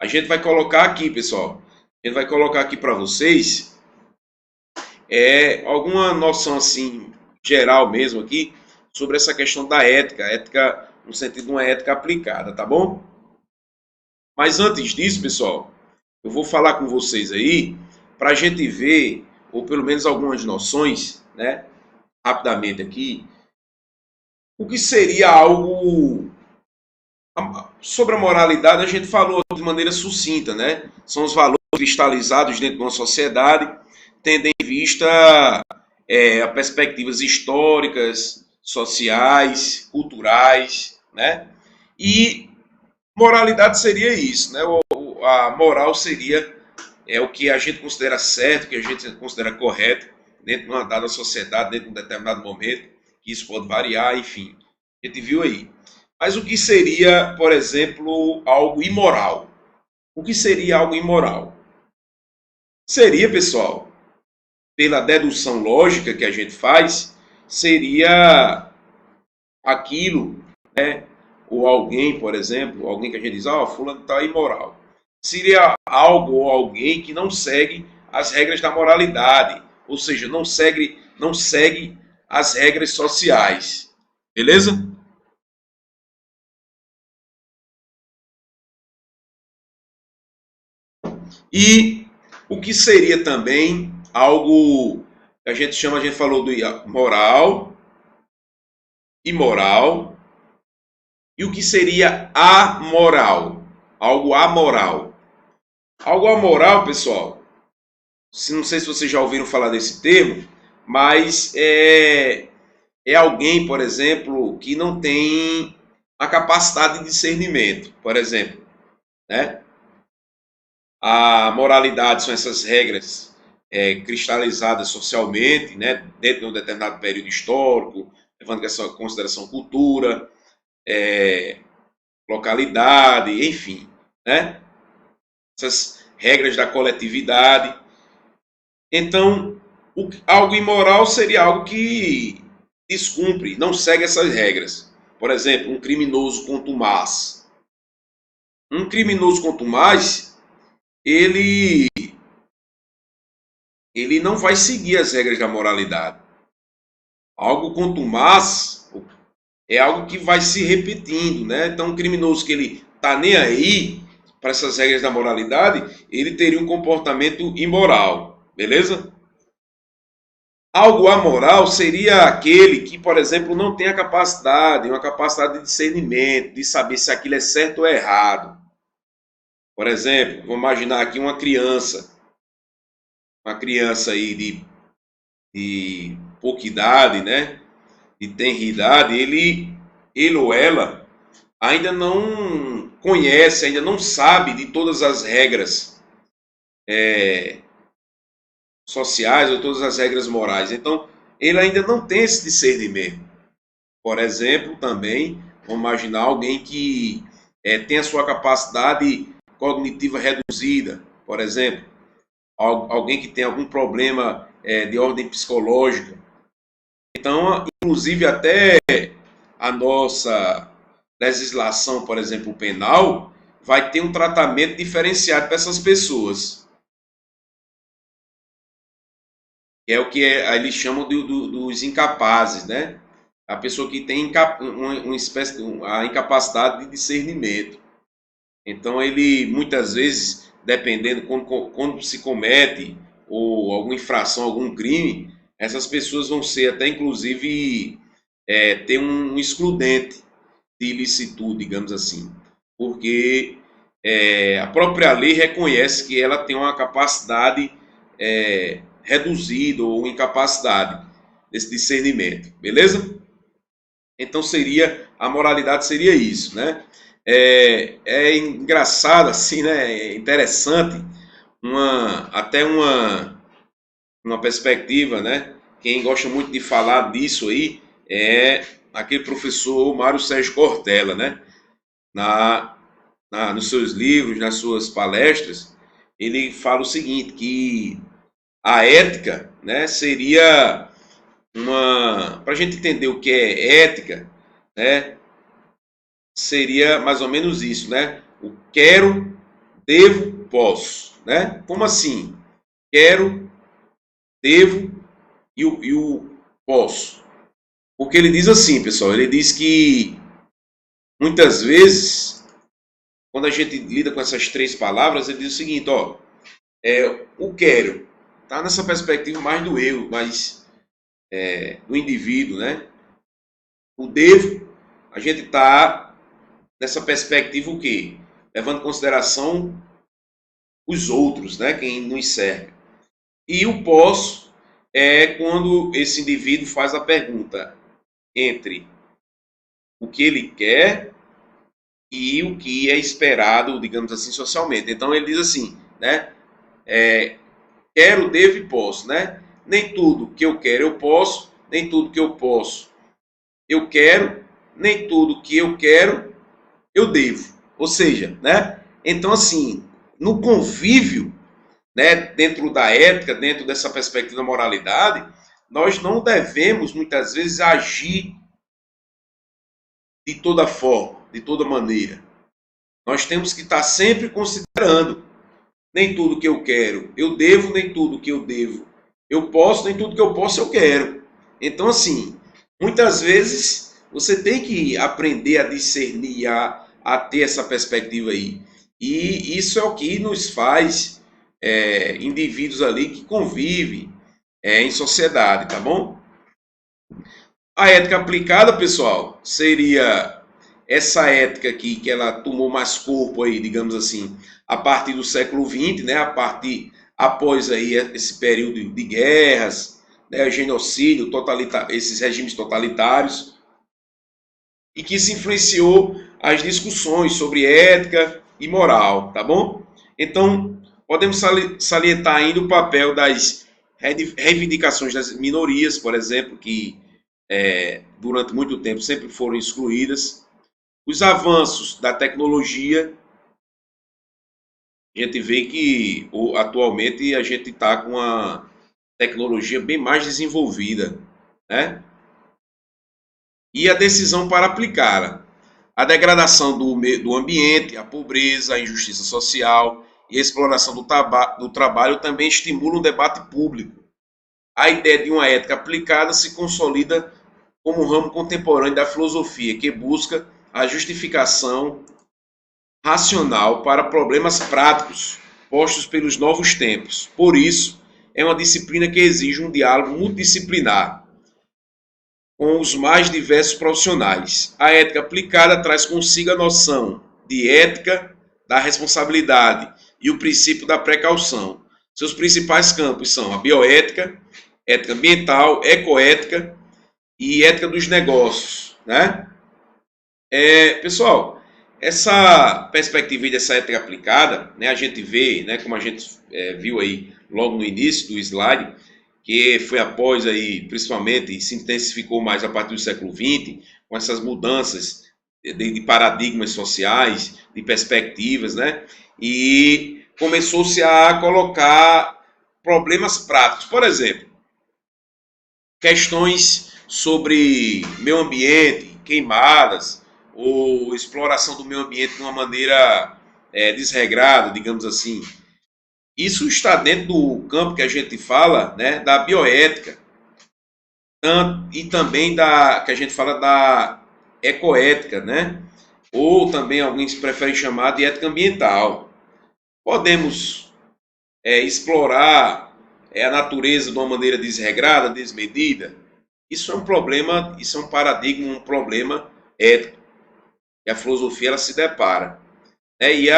a gente vai colocar aqui, pessoal, a gente vai colocar aqui para vocês alguma noção assim geral mesmo aqui sobre essa questão da ética no sentido de uma ética aplicada, tá bom? Mas antes disso, pessoal, eu vou falar com vocês aí para a gente ver, ou pelo menos algumas noções, né, rapidamente aqui, o que seria algo sobre a moralidade. A gente falou de maneira sucinta, né? São os valores cristalizados dentro de uma sociedade, tendo em vista a perspectivas históricas, sociais, culturais, né? E moralidade seria isso, né? A moral seria o que a gente considera certo, o que a gente considera correto dentro de uma dada sociedade, dentro de um determinado momento, que isso pode variar, enfim. A gente viu aí. Mas o que seria, por exemplo, algo imoral? O que seria algo imoral? Seria, pessoal, pela dedução lógica que a gente faz, seria aquilo, né? Ou alguém, por exemplo, alguém que a gente diz, fulano está imoral. Seria algo ou alguém que não segue as regras da moralidade, ou seja, não segue as regras sociais. Beleza? E o que seria também algo que a gente falou do moral, imoral, e o que seria amoral, algo amoral. Algo amoral, pessoal, não sei se vocês já ouviram falar desse termo, mas é alguém, por exemplo, que não tem a capacidade de discernimento, por exemplo, né? A moralidade são essas regras cristalizadas socialmente, né, dentro de um determinado período histórico, levando em consideração cultura, localidade, enfim, né? Essas regras da coletividade. Então, algo imoral seria algo que descumpre, não segue essas regras. Por exemplo, um criminoso contumaz. Um criminoso contumaz, ele, ele não vai seguir as regras da moralidade. Algo contumaz é algo que vai se repetindo, né? Então, um criminoso que ele tá nem aí para essas regras da moralidade, ele teria um comportamento imoral, beleza? Algo amoral seria aquele que, por exemplo, não tem a capacidade, uma capacidade de discernimento, de saber se aquilo é certo ou errado. Por exemplo, vamos imaginar aqui uma criança aí de pouca idade, né? De tenra idade, ele ou ela ainda não conhece, ainda não sabe de todas as regras sociais ou todas as regras morais. Então, ele ainda não tem esse discernimento. Por exemplo, também, vamos imaginar alguém que tem a sua capacidade cognitiva reduzida, por exemplo, alguém que tem algum problema de ordem psicológica. Então, inclusive, até a nossa legislação, por exemplo, penal, vai ter um tratamento diferenciado para essas pessoas. Que é o que eles chamam dos incapazes, né? A pessoa que tem uma espécie a incapacidade de discernimento. Então ele muitas vezes, dependendo quando se comete ou alguma infração, algum crime, essas pessoas vão ser até inclusive ter um excludente de ilicitude, digamos assim, porque a própria lei reconhece que ela tem uma capacidade reduzida ou incapacidade desse discernimento, beleza? Então seria a moralidade seria isso, né? É engraçado assim, né? É interessante até uma perspectiva, né? Quem gosta muito de falar disso aí é aquele professor Mário Sérgio Cortella, né? Na, nos seus livros, nas suas palestras, ele fala o seguinte, que a ética, né, seria para a gente entender o que é ética, né, seria mais ou menos isso, né? O quero, devo, posso, né? Como assim? Quero, devo e o posso. Porque ele diz assim, pessoal, ele diz que muitas vezes, quando a gente lida com essas três palavras, ele diz o seguinte, ó, o quero, tá nessa perspectiva mais do eu, mais do indivíduo, né? O devo, a gente tá nessa perspectiva o quê? Levando em consideração os outros, né? Quem nos cerca. E o posso é quando esse indivíduo faz a pergunta entre o que ele quer e o que é esperado, digamos assim, socialmente. Então ele diz assim, né? Quero, devo e posso, né? Nem tudo que eu quero eu posso, nem tudo que eu posso eu quero, nem tudo que eu quero eu devo. Ou seja, né? Então assim, no convívio, né, dentro da ética, dentro dessa perspectiva da moralidade, nós não devemos muitas vezes agir de toda forma, de toda maneira. Nós temos que estar sempre considerando nem tudo que eu quero eu devo, nem tudo que eu devo eu posso, nem tudo que eu posso eu quero. Então, assim, muitas vezes você tem que aprender a discernir, a ter essa perspectiva aí. E isso é o que nos faz indivíduos ali que convivem em sociedade, tá bom? A ética aplicada, pessoal, seria essa ética aqui, que ela tomou mais corpo aí, digamos assim, a partir do século XX, né, após aí esse período de guerras, né, genocídio, esses regimes totalitários, e que se influenciou as discussões sobre ética e moral, tá bom? Então, podemos salientar ainda o papel das reivindicações das minorias, por exemplo, que durante muito tempo sempre foram excluídas, os avanços da tecnologia. A gente vê que atualmente a gente está com tecnologia bem mais desenvolvida, né? E a decisão para aplicá-la. A degradação do ambiente, a pobreza, a injustiça social e a exploração do trabalho também estimulam um debate público. A ideia de uma ética aplicada se consolida como um ramo contemporâneo da filosofia, que busca a justificação racional para problemas práticos postos pelos novos tempos. Por isso, é uma disciplina que exige um diálogo multidisciplinar com os mais diversos profissionais. A ética aplicada traz consigo a noção de ética, da responsabilidade e o princípio da precaução. Seus principais campos são a bioética, ética ambiental, ecoética e ética dos negócios, né? Pessoal, essa perspectiva dessa ética aplicada, né, a gente vê, né, como a gente viu aí logo no início do slide, que foi após aí, principalmente, e se intensificou mais a partir do século XX, com essas mudanças de paradigmas sociais, de perspectivas, né? E começou-se a colocar problemas práticos. Por exemplo, questões sobre meio ambiente, queimadas, ou exploração do meio ambiente de uma maneira desregrada, digamos assim. Isso está dentro do campo que a gente fala, né, da bioética e também da que a gente fala da ecoética, né? Ou também alguns preferem chamar de ética ambiental. Podemos explorar a natureza de uma maneira desregrada, desmedida. Isso é um problema, isso é um paradigma, um problema ético que a filosofia ela se depara. E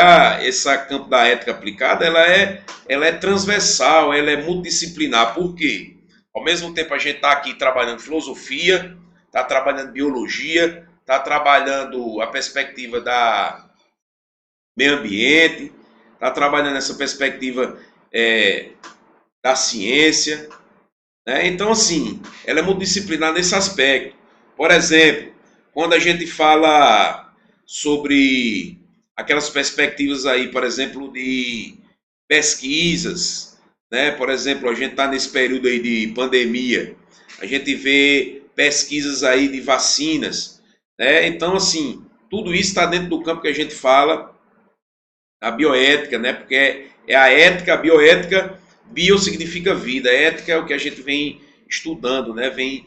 esse campo da ética aplicada, ela é transversal, ela é multidisciplinar. Por quê? Ao mesmo tempo a gente está aqui trabalhando filosofia, está trabalhando biologia, está trabalhando a perspectiva da meio ambiente, está trabalhando essa perspectiva da ciência, né? Então, assim, ela é multidisciplinar nesse aspecto. Por exemplo, quando a gente fala sobre aquelas perspectivas aí, por exemplo, de pesquisas, né? Por exemplo, a gente está nesse período aí de pandemia, a gente vê pesquisas aí de vacinas, né? Então, assim, tudo isso está dentro do campo que a gente fala, a bioética, né? Porque é a ética, a bioética, bio significa vida, ética é o que a gente vem estudando, né? Vem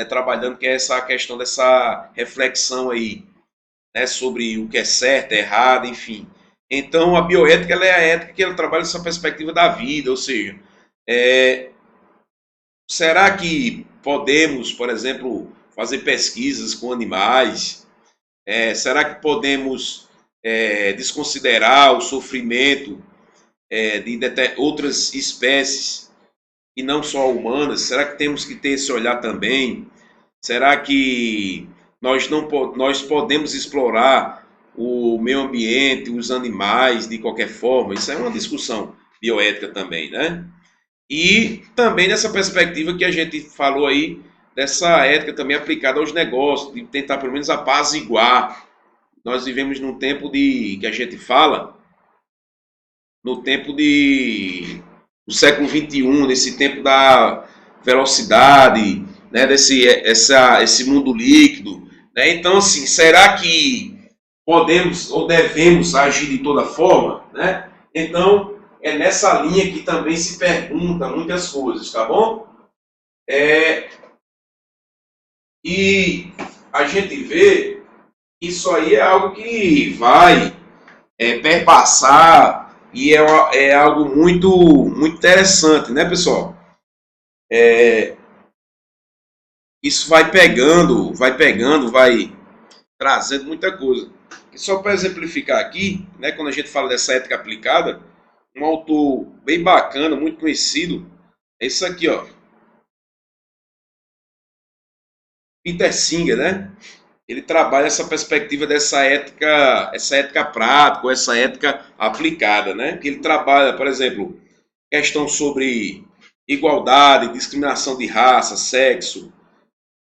trabalhando, que é essa questão dessa reflexão aí, né, sobre o que é certo, errado, enfim. Então, a bioética ela é a ética que ela trabalha essa perspectiva da vida, ou seja, será que podemos, por exemplo, fazer pesquisas com animais? Será que podemos desconsiderar o sofrimento de outras espécies e não só humanas? Será que temos que ter esse olhar também? Será que nós podemos explorar o meio ambiente, os animais de qualquer forma? Isso é uma discussão bioética também, né? E também nessa perspectiva que a gente falou aí, dessa ética também aplicada aos negócios, de tentar pelo menos apaziguar. Nós vivemos num tempo que a gente fala, no tempo do século XXI, nesse tempo da velocidade, né, esse mundo líquido, né? Então, assim, será que podemos ou devemos agir de toda forma, né? Então, é nessa linha que também se pergunta muitas coisas, tá bom? E a gente vê que isso aí é algo que vai perpassar e é algo muito, muito interessante, né, pessoal? Isso vai trazendo muita coisa. E só para exemplificar aqui, né, quando a gente fala dessa ética aplicada, um autor bem bacana, muito conhecido, é isso aqui, ó. Peter Singer, né? Ele trabalha essa perspectiva dessa ética prática, essa ética aplicada, né? Que ele trabalha, por exemplo, questão sobre igualdade, discriminação de raça, sexo,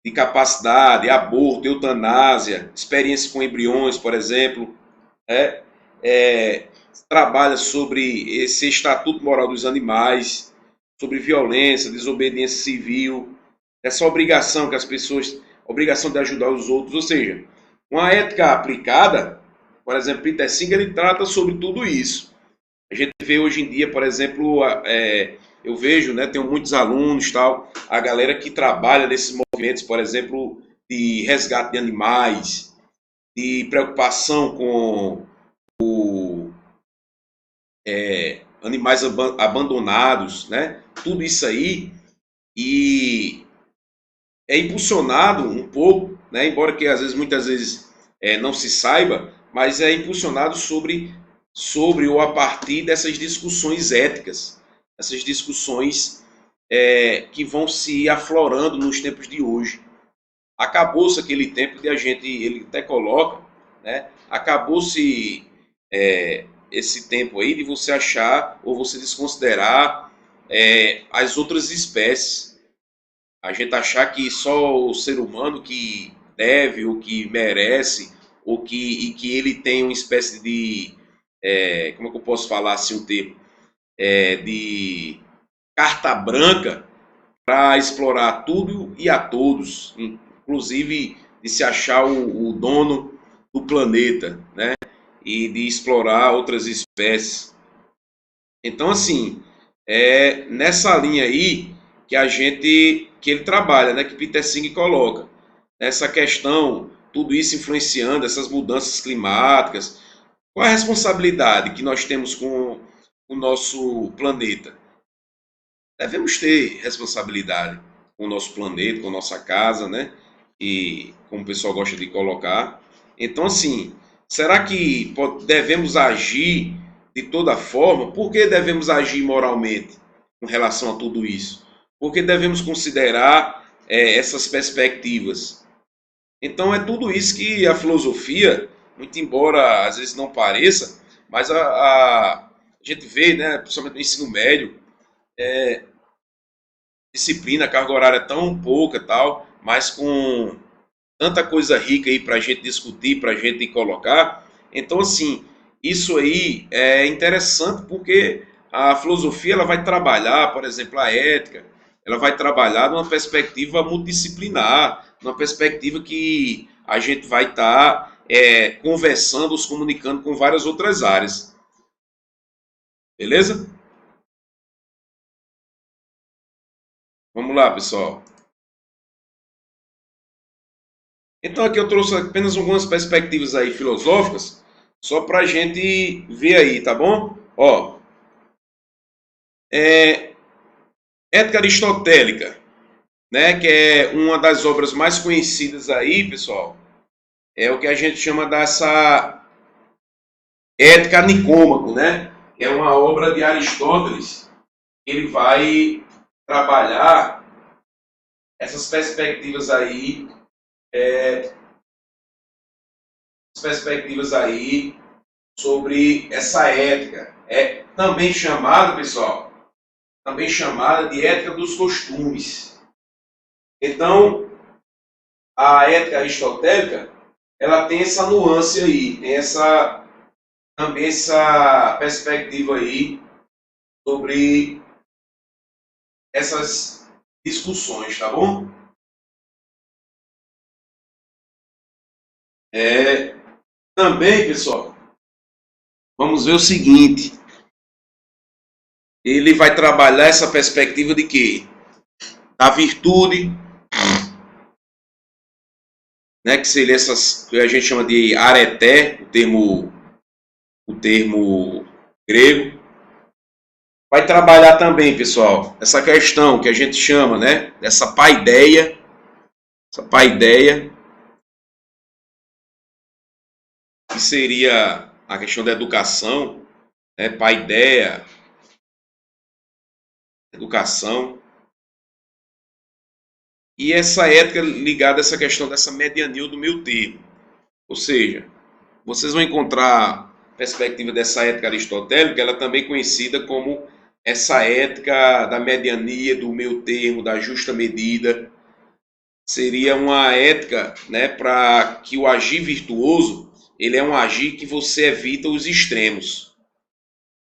de capacidade, aborto, eutanásia, experiência com embriões, por exemplo, trabalha sobre esse estatuto moral dos animais, sobre violência, desobediência civil, essa obrigação que as pessoas, obrigação de ajudar os outros, ou seja, uma ética aplicada, por exemplo, Peter Singer, ele trata sobre tudo isso. A gente vê hoje em dia, por exemplo, eu vejo, né, tenho muitos alunos, tal, a galera que trabalha nesses movimentos, por exemplo, de resgate de animais, de preocupação com animais abandonados, né? Tudo isso aí, e é impulsionado um pouco, né? Embora que às vezes, muitas vezes não se saiba, mas é impulsionado sobre ou a partir dessas discussões éticas, essas discussões que vão se aflorando nos tempos de hoje. Acabou-se aquele tempo de a gente, ele até coloca, né? Acabou-se esse tempo aí de você achar ou você desconsiderar as outras espécies. A gente achar que só o ser humano que deve ou que merece e que ele tem uma espécie de como é que eu posso falar assim um termo de carta branca para explorar tudo e a todos, inclusive de se achar o dono do planeta, né? E de explorar outras espécies. Então, assim, é nessa linha aí que ele trabalha, né? Que Peter Singer coloca essa questão, tudo isso influenciando essas mudanças climáticas. Qual é a responsabilidade que nós temos com o nosso planeta? Devemos ter responsabilidade com o nosso planeta, com a nossa casa, né? E como o pessoal gosta de colocar. Então, assim, será que devemos agir de toda forma? Por que devemos agir moralmente com relação a tudo isso? Por que devemos considerar essas perspectivas? Então, é tudo isso que a filosofia, muito embora às vezes não pareça, mas a gente vê, né, principalmente no ensino médio, disciplina, a carga horária é tão pouca tal, mas com tanta coisa rica aí para a gente discutir, para a gente colocar. Então, assim, isso aí é interessante porque a filosofia ela vai trabalhar, por exemplo, a ética, ela vai trabalhar numa perspectiva multidisciplinar, numa perspectiva que a gente vai estar conversando, se comunicando com várias outras áreas. Beleza? Vamos lá, pessoal. Então aqui eu trouxe apenas algumas perspectivas aí filosóficas, só para a gente ver aí, tá bom? Ó, Ética Aristotélica, né, que é uma das obras mais conhecidas aí, pessoal, é o que a gente chama dessa Ética Nicômaco, né? Que é uma obra de Aristóteles. Ele vai trabalhar essas perspectivas aí sobre essa ética. É também chamada, pessoal, também chamada de ética dos costumes. Então, a ética aristotélica, ela tem essa nuance aí, tem também essa perspectiva aí sobre essas discussões, tá bom? Também, pessoal, vamos ver o seguinte, ele vai trabalhar essa perspectiva de quê? Da virtude, né, que seria essas que a gente chama de areté, o termo grego. Vai trabalhar também, pessoal, essa questão que a gente chama, né, dessa paideia, que seria a questão da educação, né, paideia, educação, e essa ética ligada a essa questão dessa mediania do meio termo. Ou seja, vocês vão encontrar a perspectiva dessa ética aristotélica, ela também conhecida como essa ética da mediania, do meio termo, da justa medida. Seria uma ética, né, para que o agir virtuoso, ele é um agir que você evita os extremos.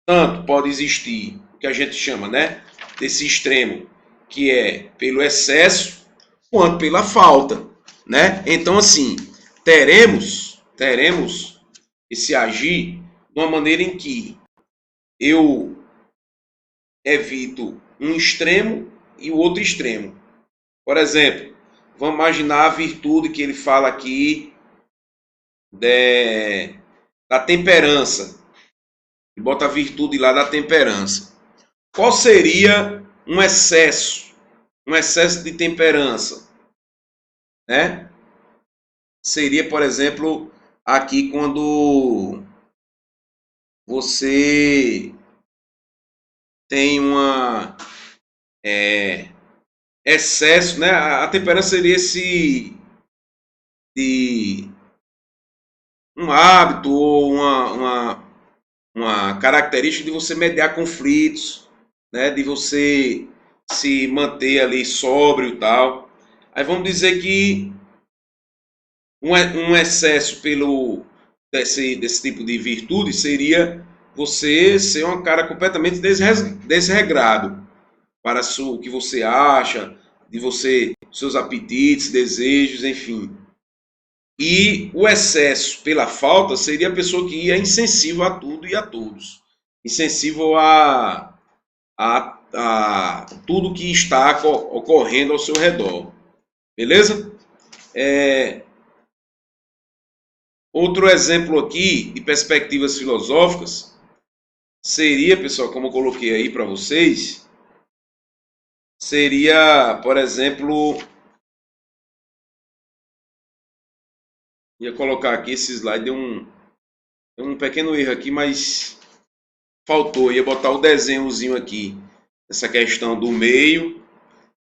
Tanto pode existir o que a gente chama, né, desse extremo que é pelo excesso, quanto pela falta, né? Então, assim, teremos esse agir de uma maneira em que eu evito um extremo e o outro extremo. Por exemplo, vamos imaginar a virtude que ele fala aqui da temperança. Ele bota a virtude lá da temperança. Qual seria um excesso? Um excesso de temperança, né? Seria, por exemplo, aqui quando você tem excesso, né? A temperança seria esse de um hábito ou uma característica de você mediar conflitos, né? De você se manter ali sóbrio e tal. Aí vamos dizer que um excesso desse tipo de virtude seria você ser um cara completamente desregrado para o que você acha, de você, seus apetites, desejos, enfim. E o excesso pela falta seria a pessoa que é insensível a tudo e a todos. Insensível a tudo que está ocorrendo ao seu redor. Beleza? Outro exemplo aqui de perspectivas filosóficas seria, pessoal, como eu coloquei aí para vocês, seria, por exemplo, ia colocar aqui esse slide, deu um pequeno erro aqui, mas faltou, ia botar o desenhozinho aqui, essa questão do meio,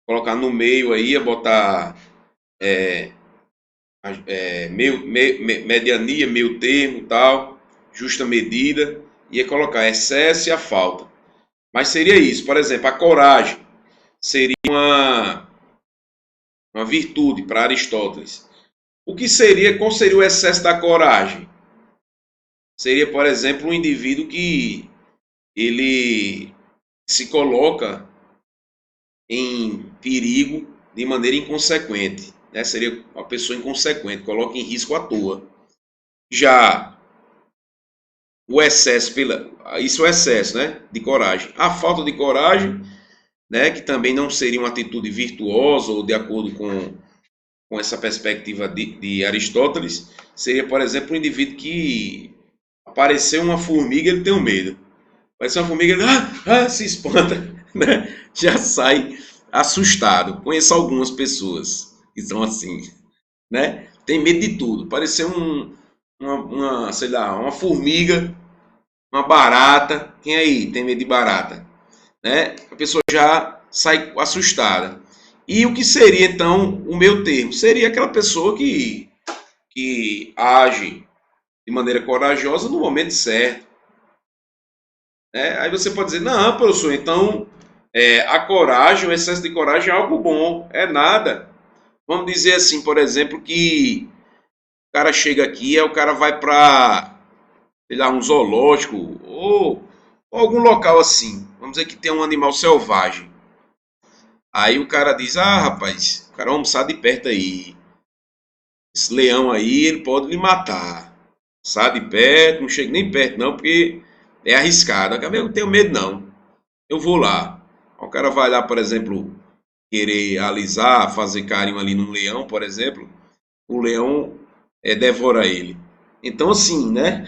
colocar no meio aí, ia botar mediania, meio termo, tal, justa medida, ia colocar excesso e a falta. Mas seria isso, por exemplo, a coragem seria uma virtude para Aristóteles. Qual seria o excesso da coragem? Seria, por exemplo, um indivíduo que ele se coloca em perigo de maneira inconsequente, né? Seria uma pessoa inconsequente, coloca em risco à toa. Já o excesso isso é o excesso, né, de coragem. A falta de coragem, né, que também não seria uma atitude virtuosa ou de acordo com essa perspectiva de Aristóteles, seria, por exemplo, um indivíduo que apareceu uma formiga, ele tem um medo. Apareceu uma formiga, ele se espanta, né? Já sai assustado. Conheço algumas pessoas que são assim, né? Tem medo de tudo. Apareceu sei lá, uma formiga, uma barata. Quem aí tem medo de barata? Né? A pessoa já sai assustada. E o que seria, então, o meu termo? Seria aquela pessoa que age de maneira corajosa no momento certo. Aí você pode dizer, não, professor, então a coragem, o excesso de coragem é algo bom. É nada. Vamos dizer assim, por exemplo, que o cara chega aqui, o cara vai para, sei lá, um zoológico ou algum local assim. Vamos dizer que tem um animal selvagem. Aí o cara diz, rapaz, o cara vai almoçar de perto aí. Esse leão aí, ele pode lhe matar. Sai de perto, não chega nem perto não, porque é arriscado. Eu não tenho medo não. Eu vou lá. O cara vai lá, por exemplo, querer alisar, fazer carinho ali num leão, por exemplo. O leão devora ele. Então assim, né?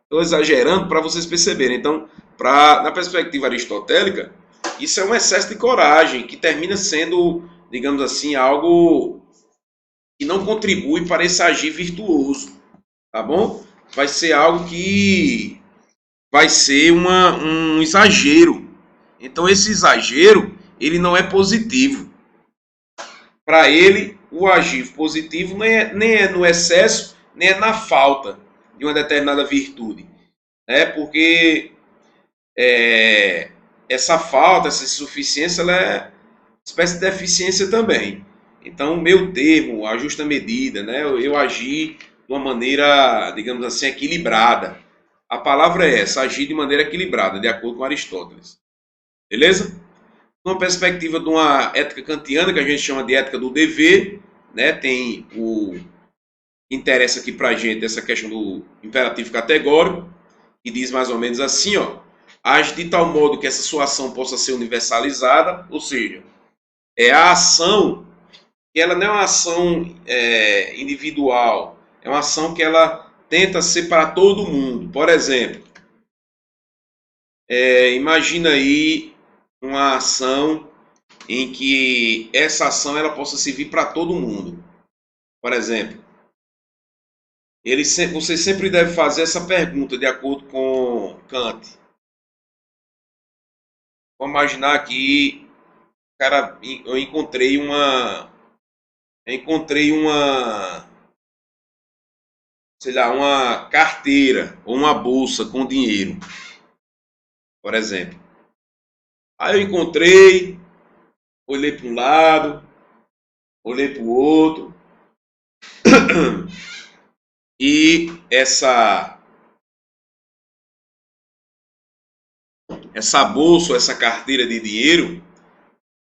Estou exagerando para vocês perceberem. Então, na perspectiva aristotélica, isso é um excesso de coragem, que termina sendo, digamos assim, algo que não contribui para esse agir virtuoso, tá bom? Vai ser algo que vai ser um exagero. Então, esse exagero, ele não é positivo. Para ele, o agir positivo nem é no excesso, nem é na falta de uma determinada virtude. Porque essa falta, essa insuficiência, ela é uma espécie de deficiência também. Então, o meu termo, a justa medida, né? Eu agir de uma maneira, digamos assim, equilibrada. A palavra é essa, agir de maneira equilibrada, de acordo com Aristóteles. Beleza? numa perspectiva de uma ética kantiana, que a gente chama de ética do dever, né? Tem o que interessa aqui para a gente essa questão do imperativo categórico, que diz mais ou menos assim, ó, age de tal modo que essa sua ação possa ser universalizada, ou seja, é a ação que ela não é uma ação individual, é uma ação que ela tenta ser para todo mundo. Por exemplo, imagina aí uma ação em que essa ação ela possa servir para todo mundo. Por exemplo, você sempre deve fazer essa pergunta de acordo com Kant. Vamos imaginar que, cara, eu encontrei uma, sei lá, uma carteira ou uma bolsa com dinheiro, por exemplo. Aí eu encontrei, olhei para um lado, olhei para o outro, e essa bolsa, essa carteira de dinheiro,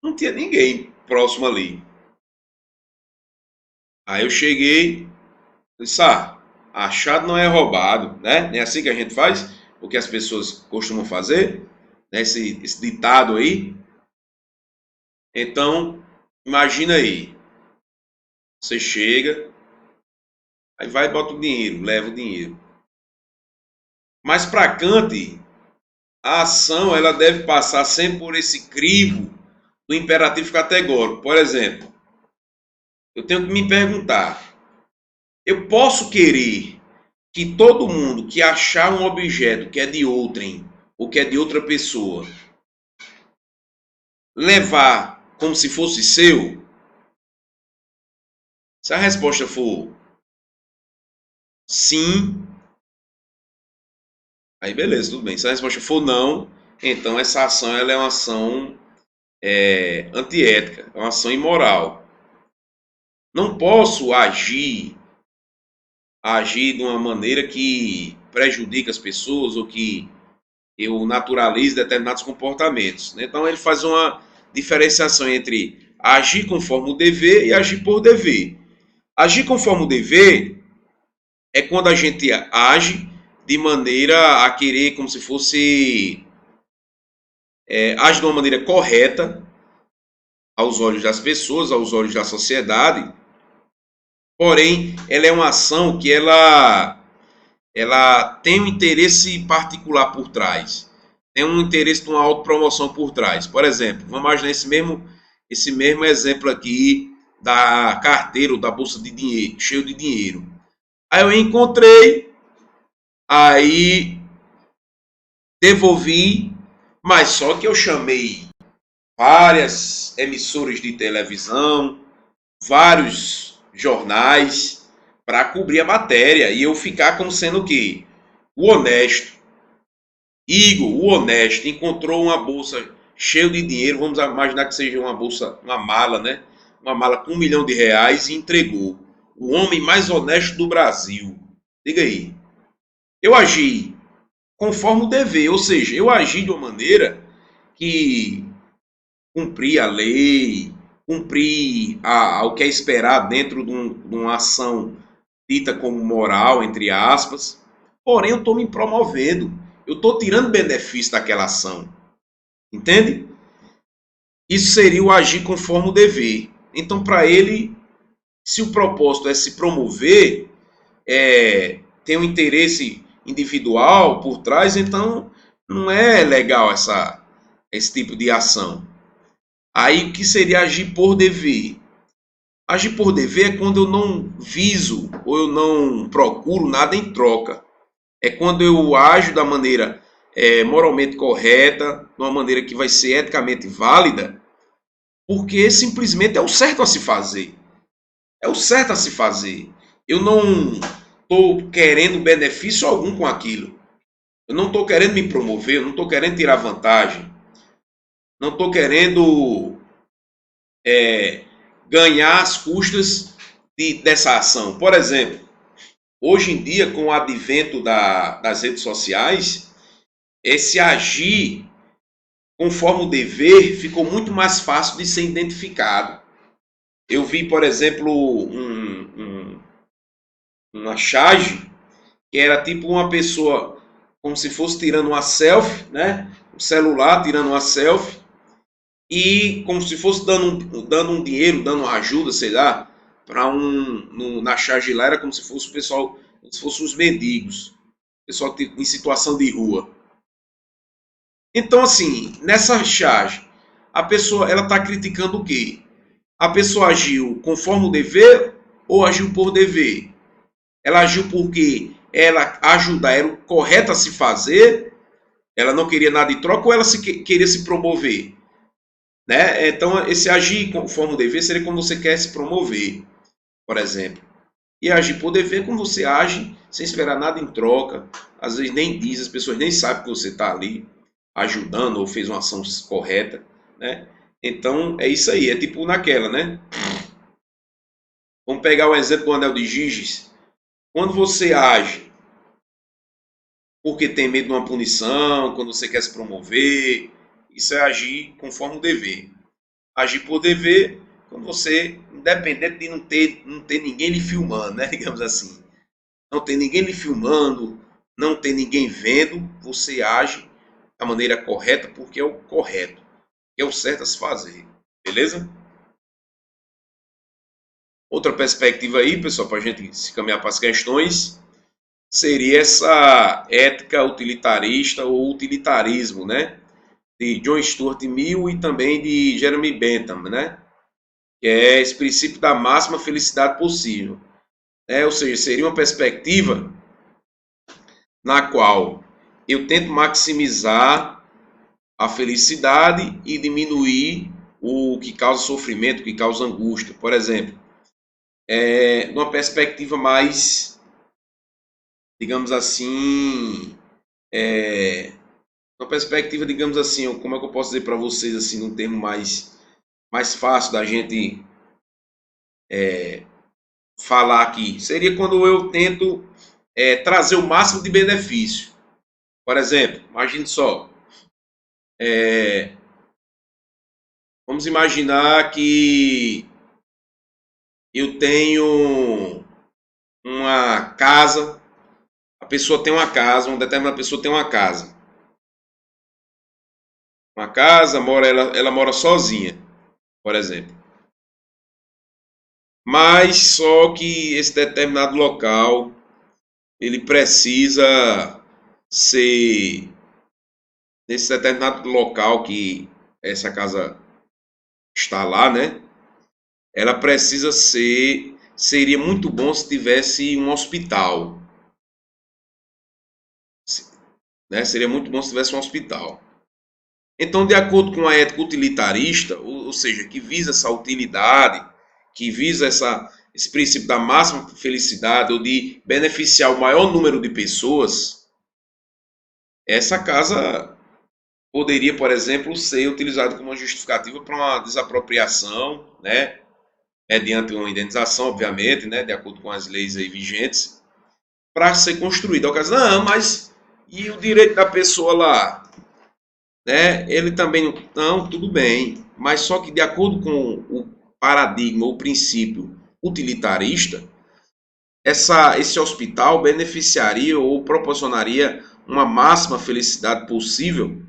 não tinha ninguém próximo ali. Aí eu cheguei, disse, achado não é roubado, né? Não é assim que a gente faz, o que as pessoas costumam fazer, né? Esse ditado aí. Então, imagina aí, você chega, aí vai e bota o dinheiro, leva o dinheiro. Mas para Kant, a ação ela deve passar sempre por esse crivo do imperativo categórico. Por exemplo, eu tenho que me perguntar, eu posso querer que todo mundo que achar um objeto que é de outrem ou que é de outra pessoa levar como se fosse seu? Se a resposta for sim, aí beleza, tudo bem. Se a resposta for não, então essa ação ela é uma ação antiética, é uma ação imoral. Não posso agir de uma maneira que prejudique as pessoas ou que eu naturalize determinados comportamentos. Então ele faz uma diferenciação entre agir conforme o dever e agir por dever. Agir conforme o dever é quando a gente age de maneira a querer como se fosse age de uma maneira correta aos olhos das pessoas, aos olhos da sociedade. Porém, ela é uma ação que ela tem um interesse particular por trás. Tem um interesse de uma autopromoção por trás. Por exemplo, vamos imaginar esse mesmo exemplo aqui da carteira ou da bolsa de dinheiro, cheio de dinheiro. Aí eu encontrei, aí devolvi, mas só que eu chamei várias emissoras de televisão, vários jornais para cobrir a matéria e eu ficar como sendo o quê? O honesto. Igor, o honesto, encontrou uma bolsa cheia de dinheiro, vamos imaginar que seja uma bolsa, uma mala, né? Uma mala com R$ 1 milhão e entregou. O homem mais honesto do Brasil. Diga aí. Eu agi conforme o dever, ou seja, eu agi de uma maneira que cumpri a lei, cumpri o que é esperado dentro de uma ação dita como moral, entre aspas. Porém, eu estou me promovendo. Eu estou tirando benefício daquela ação. Entende? Isso seria o agir conforme o dever. Então, para ele, se o propósito é se promover, tem um interesse individual por trás, então não é legal esse tipo de ação. Aí, o que seria agir por dever? Agir por dever é quando eu não viso ou eu não procuro nada em troca. É quando eu ajo da maneira moralmente correta, de uma maneira que vai ser eticamente válida, porque simplesmente é o certo a se fazer. É o certo a se fazer. Eu não estou querendo benefício algum com aquilo. Eu não estou querendo me promover, eu não estou querendo tirar vantagem. Não estou querendo ganhar às custas dessa ação. Por exemplo, hoje em dia, com o advento das redes sociais, esse agir conforme o dever, ficou muito mais fácil de ser identificado. Eu vi, por exemplo, uma charge que era tipo uma pessoa como se fosse tirando uma selfie, né? O celular tirando uma selfie e como se fosse dando um dinheiro, dando uma ajuda, sei lá, para na charge lá era como se fosse o pessoal, como se fossem os mendigos, pessoal em situação de rua. Então, assim, nessa charge, a pessoa ela está criticando o quê? A pessoa agiu conforme o dever ou agiu por dever? Ela agiu porque ela ajudar era o correto a se fazer, ela não queria nada de troca ou ela queria se promover? Né? Então, esse agir conforme o dever seria quando você quer se promover, por exemplo. E agir por dever é quando você age sem esperar nada em troca, às vezes nem diz, as pessoas nem sabem que você está ali ajudando ou fez uma ação correta, né? Então, é isso aí, é tipo naquela, né? Vamos pegar o exemplo do anel de Giges. Quando você age porque tem medo de uma punição, quando você quer se promover, isso é agir conforme o dever. Agir por dever, quando você, independente de não ter ninguém lhe filmando, né? Digamos assim. Não tem ninguém lhe filmando, não tem ninguém vendo, você age da maneira correta porque é o correto, é o certo a se fazer. Beleza? Outra perspectiva aí, pessoal, para a gente se caminhar para as questões, seria essa ética utilitarista ou utilitarismo, né? De John Stuart Mill e também de Jeremy Bentham, né? Que é esse princípio da máxima felicidade possível. Né? Ou seja, seria uma perspectiva na qual eu tento maximizar a felicidade e diminuir o que causa sofrimento, o que causa angústia. Por exemplo, numa perspectiva mais, digamos assim, uma perspectiva, digamos assim, como é que eu posso dizer para vocês, assim, num termo mais fácil da gente falar aqui, seria quando eu tento trazer o máximo de benefício. Por exemplo, imagine só, vamos imaginar que eu tenho uma casa, a pessoa tem uma casa, uma determinada pessoa tem uma casa. Uma casa, ela mora sozinha, por exemplo. Mas só que esse determinado local, ele precisa ser, nesse determinado local que essa casa está lá, né? Ela precisa ser, seria muito bom se tivesse um hospital, né? Seria muito bom se tivesse um hospital. Então, de acordo com a ética utilitarista, ou seja, que visa essa utilidade, que visa esse princípio da máxima felicidade ou de beneficiar o maior número de pessoas, essa casa poderia, por exemplo, ser utilizada como uma justificativa para uma desapropriação, né? Mediante uma indenização, obviamente, né? De acordo com as leis aí vigentes, para ser construída. Não, mas e o direito da pessoa lá? Né? Ele também não, tudo bem, mas só que de acordo com o paradigma, o princípio utilitarista, esse hospital beneficiaria ou proporcionaria uma máxima felicidade possível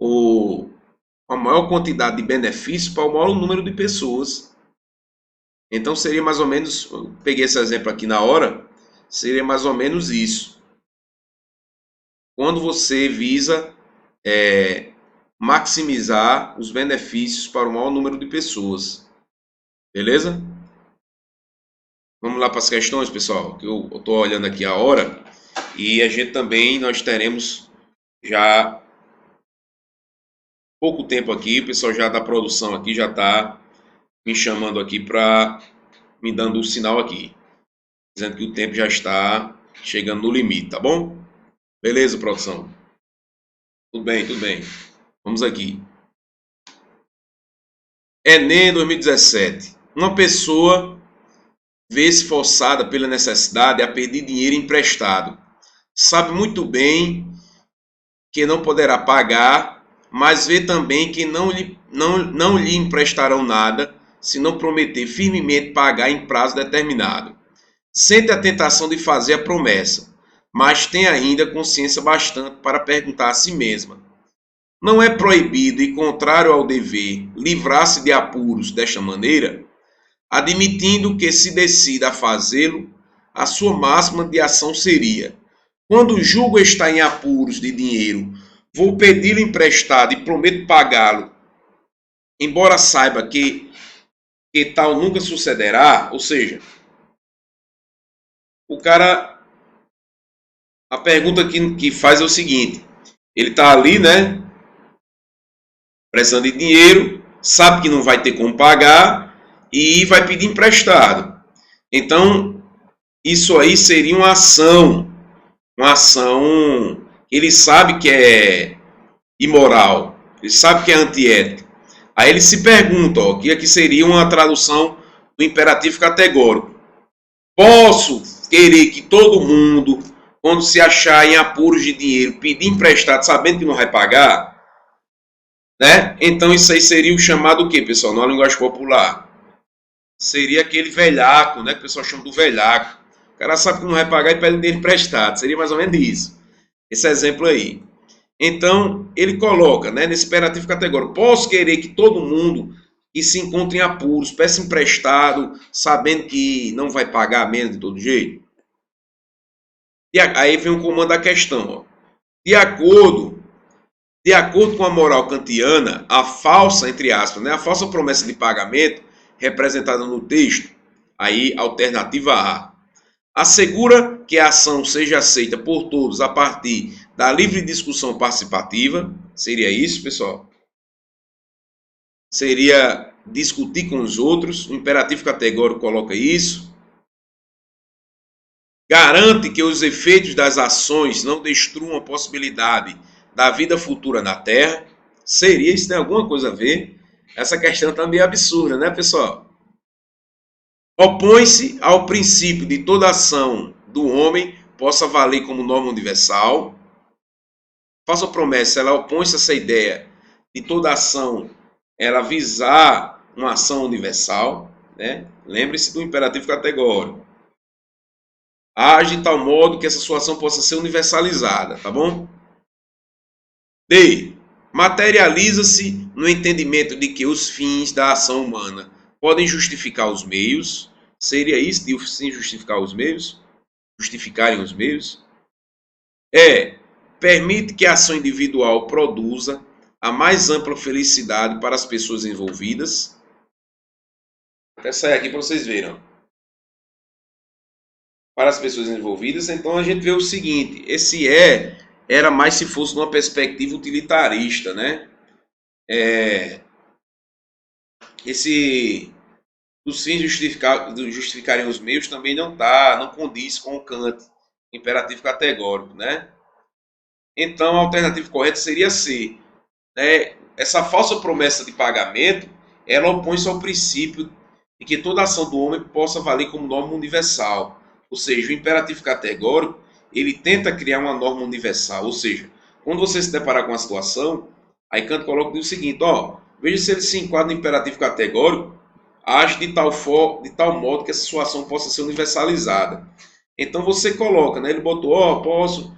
ou a maior quantidade de benefícios para o maior número de pessoas. Então seria mais ou menos, eu peguei esse exemplo aqui na hora, seria mais ou menos isso. Quando você visa maximizar os benefícios para o maior número de pessoas. Beleza? Vamos lá para as questões, pessoal, que eu estou olhando aqui a hora e a gente também, nós teremos já pouco tempo aqui, o pessoal já da produção aqui já está me chamando aqui para me dando o sinal aqui, dizendo que o tempo já está chegando no limite, tá bom? Beleza, produção? Tudo bem, tudo bem. Vamos aqui. Enem 2017. Uma pessoa vê-se forçada pela necessidade a pedir dinheiro emprestado. Sabe muito bem que não poderá pagar mas vê também que não lhe emprestarão nada, se não prometer firmemente pagar em prazo determinado. Sente a tentação de fazer a promessa, mas tem ainda consciência bastante para perguntar a si mesma: não é proibido e contrário ao dever livrar-se de apuros desta maneira? Admitindo que se decida a fazê-lo, a sua máxima de ação seria: quando julgo estar em apuros de dinheiro, vou pedi-lo emprestado e prometo pagá-lo, embora saiba que tal nunca sucederá. Ou seja, o cara, a pergunta que faz é o seguinte: ele está ali, né, precisando de dinheiro, sabe que não vai ter como pagar e vai pedir emprestado. Então, isso aí seria uma ação que ele sabe que é imoral, ele sabe que é antiética. Aí ele se pergunta, ó, que aqui seria uma tradução do imperativo categórico. Posso querer que todo mundo, quando se achar em apuros de dinheiro, pedir emprestado sabendo que não vai pagar? Né? Então isso aí seria o chamado o quê, pessoal? Na linguagem popular. Seria aquele velhaco, né? Que o pessoal chama do velhaco. O cara sabe que não vai pagar e pede dinheiro emprestado. Seria mais ou menos isso. Esse exemplo aí. Então, ele coloca, né, nesse imperativo categórico: posso querer que todo mundo que se encontre em apuros peça emprestado, sabendo que não vai pagar mesmo de todo jeito? E aí vem o comando da questão. Ó. De acordo com a moral kantiana, a falsa, entre aspas, né, a falsa promessa de pagamento, representada no texto, aí alternativa A, assegura que a ação seja aceita por todos a partir da livre discussão participativa. Seria isso, pessoal? Seria discutir com os outros. O imperativo categórico coloca isso. Garante que os efeitos das ações não destruam a possibilidade da vida futura na Terra. Seria isso? Tem alguma coisa a ver? Essa questão está meio absurda, né, pessoal? Opõe-se ao princípio de toda ação do homem possa valer como norma universal. Falsa promessa, ela opõe-se a essa ideia de toda ação ela visar uma ação universal, né? Lembre-se do imperativo categórico. Age de tal modo que essa sua ação possa ser universalizada, tá bom? D. Materializa-se no entendimento de que os fins da ação humana podem justificar os meios. Seria isso de sim justificar os meios? Justificarem os meios? Permite que a ação individual produza a mais ampla felicidade para as pessoas envolvidas. Vou até sair aqui para vocês verem. Para as pessoas envolvidas, então a gente vê o seguinte: esse era mais se fosse numa perspectiva utilitarista, né? Os fins justificarem os meios também não condiz com o Kant, imperativo categórico, né? Então a alternativa correta seria C. Né? Essa falsa promessa de pagamento, ela opõe-se ao princípio de que toda ação do homem possa valer como norma universal. Ou seja, o imperativo categórico, ele tenta criar uma norma universal. Ou seja, quando você se deparar com uma situação, aí Kant coloca o seguinte: ó, veja se ele se enquadra no imperativo categórico, age de tal modo que essa situação possa ser universalizada. Então você coloca, né? Ele botou, ó, posso,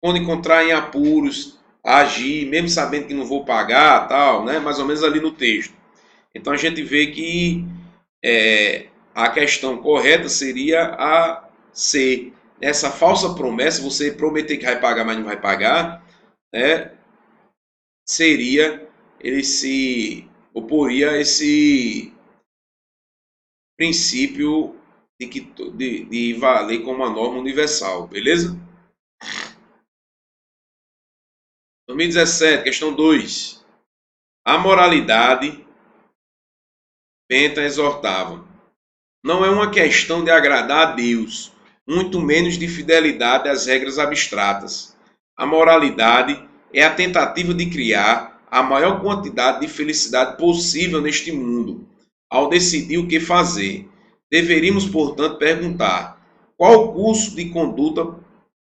quando encontrar em apuros, agir, mesmo sabendo que não vou pagar, tal, né? Mais ou menos ali no texto. Então a gente vê que a questão correta seria a C. Essa falsa promessa, você prometer que vai pagar, mas não vai pagar, né? Ele se oporia a esse princípio de valer como uma norma universal, beleza? 2017, questão 2. A moralidade, Bentham exortava: não é uma questão de agradar a Deus, muito menos de fidelidade às regras abstratas. A moralidade é a tentativa de criar a maior quantidade de felicidade possível neste mundo, ao decidir o que fazer. Deveríamos, portanto, perguntar: qual curso de conduta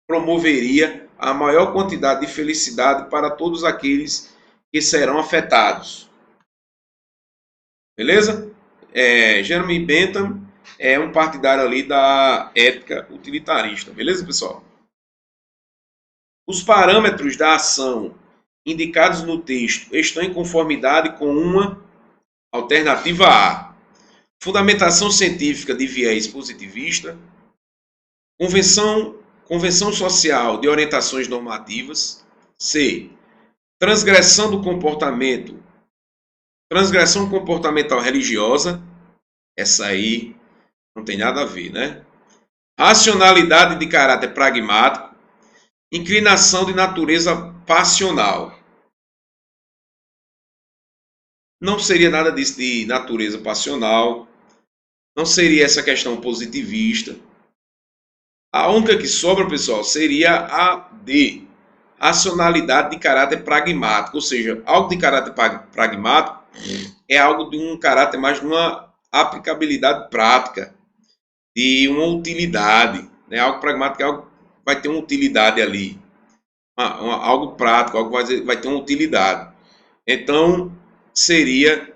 promoveria a maior quantidade de felicidade para todos aqueles que serão afetados. Beleza? Jeremy Bentham é um partidário ali da ética utilitarista. Beleza, pessoal? Os parâmetros da ação indicados no texto estão em conformidade com uma alternativa A. Fundamentação científica de viés positivista. Convenção social de orientações normativas. C. Transgressão comportamental religiosa. Essa aí não tem nada a ver, né? Racionalidade de caráter pragmático. Inclinação de natureza passional. Não seria nada disso de natureza passional. Não seria essa questão positivista. A única que sobra, pessoal, seria a D. Racionalidade de caráter pragmático. Ou seja, algo de caráter pragmático é algo de um caráter mais de uma aplicabilidade prática, de uma utilidade. Né? Algo pragmático é algo que vai ter uma utilidade ali. Algo prático, algo que vai ter uma utilidade. Então, seria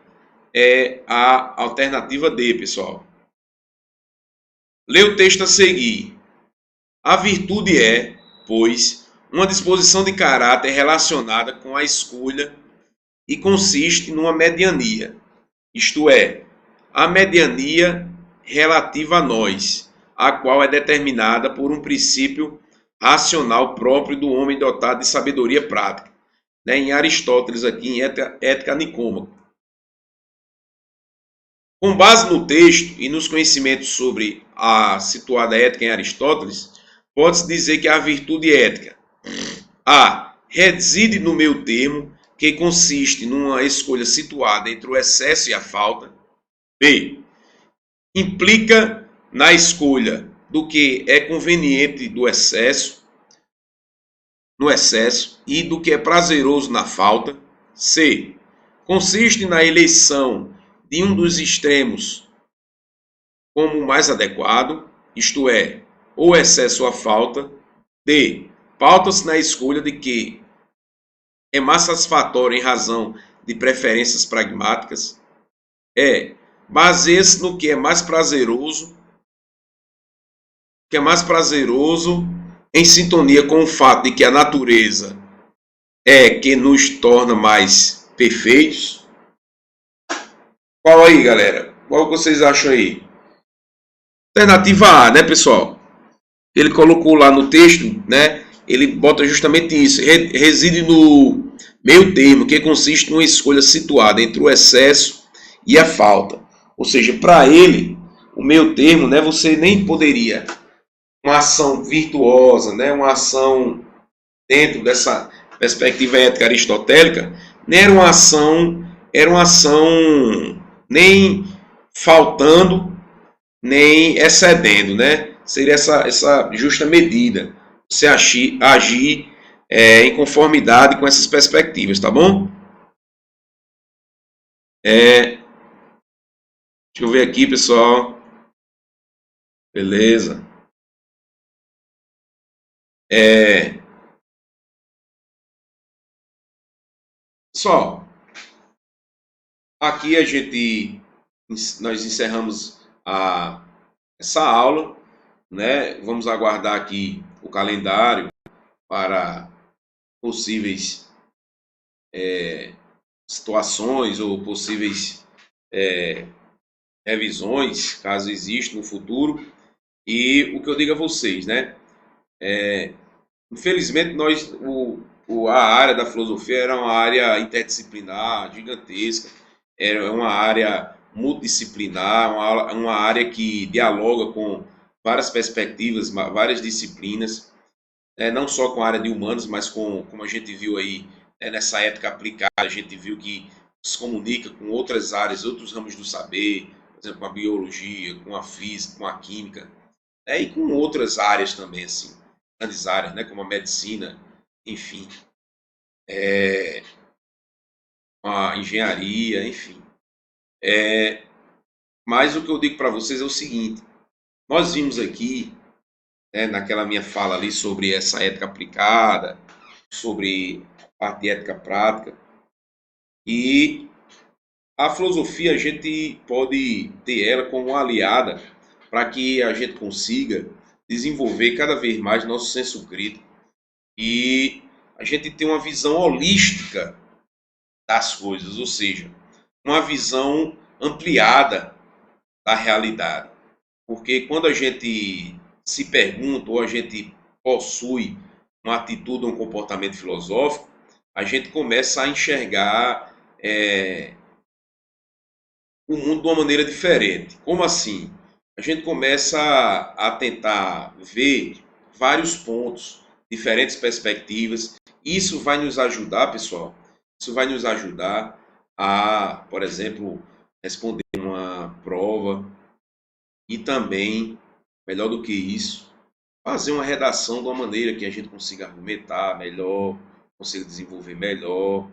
a alternativa D, pessoal. Lê o texto a seguir. A virtude é, pois, uma disposição de caráter relacionada com a escolha e consiste numa mediania, isto é, a mediania relativa a nós, a qual é determinada por um princípio racional próprio do homem dotado de sabedoria prática. Né? Em Aristóteles, aqui em Ética Nicômaco. Com base no texto e nos conhecimentos sobre a situada ética em Aristóteles, pode-se dizer que a virtude ética A. Reside no meio termo, que consiste numa escolha situada entre o excesso e a falta. B. Implica na escolha do que é conveniente no excesso e do que é prazeroso na falta. C. Consiste na eleição de um dos extremos como o mais adequado, isto é, ou excesso ou a falta. D. Pauta-se na escolha de que é mais satisfatório em razão de preferências pragmáticas. E. Baseia-se no que é mais prazeroso, em sintonia com o fato de que a natureza é que nos torna mais perfeitos. Qual aí, galera? Qual vocês acham aí? Alternativa A, né, pessoal? Ele colocou lá no texto, né? Ele bota justamente isso. Reside no meio termo, que consiste numa escolha situada entre o excesso e a falta. Ou seja, para ele, o meio termo, né? Você nem poderia uma ação virtuosa, né? Uma ação dentro dessa perspectiva ética aristotélica, nem era uma ação nem faltando, nem excedendo, né? Seria essa justa medida, você agir em conformidade com essas perspectivas, tá bom? Deixa eu ver aqui, pessoal. Beleza. Só, aqui nós encerramos essa aula, né? Vamos aguardar aqui o calendário para possíveis situações ou possíveis revisões, caso exista no futuro. E o que eu digo a vocês, né? Infelizmente, a área da filosofia era uma área interdisciplinar, gigantesca, era uma área multidisciplinar, uma área que dialoga com várias perspectivas, várias disciplinas, não só com a área de humanos, mas como a gente viu aí, nessa ética aplicada, a gente viu que se comunica com outras áreas, outros ramos do saber, por exemplo, com a biologia, com a física, com a química, e com outras áreas também, assim, grandes áreas, né, como a medicina, enfim, a engenharia, enfim. Mas o que eu digo para vocês é o seguinte: nós vimos aqui né, naquela minha fala ali sobre essa ética aplicada, sobre a parte de ética prática. E a filosofia a gente pode ter ela como uma aliada para que a gente consiga desenvolver cada vez mais nosso senso crítico e a gente ter uma visão holística das coisas, ou seja, uma visão ampliada da realidade. Porque quando a gente se pergunta ou a gente possui uma atitude ou um comportamento filosófico, a gente começa a enxergar o mundo de uma maneira diferente. Como assim? A gente começa a tentar ver vários pontos, diferentes perspectivas. Isso vai nos ajudar, pessoal. Isso vai nos ajudar a, por exemplo, responder uma prova e também, melhor do que isso, fazer uma redação de uma maneira que a gente consiga argumentar melhor, consiga desenvolver melhor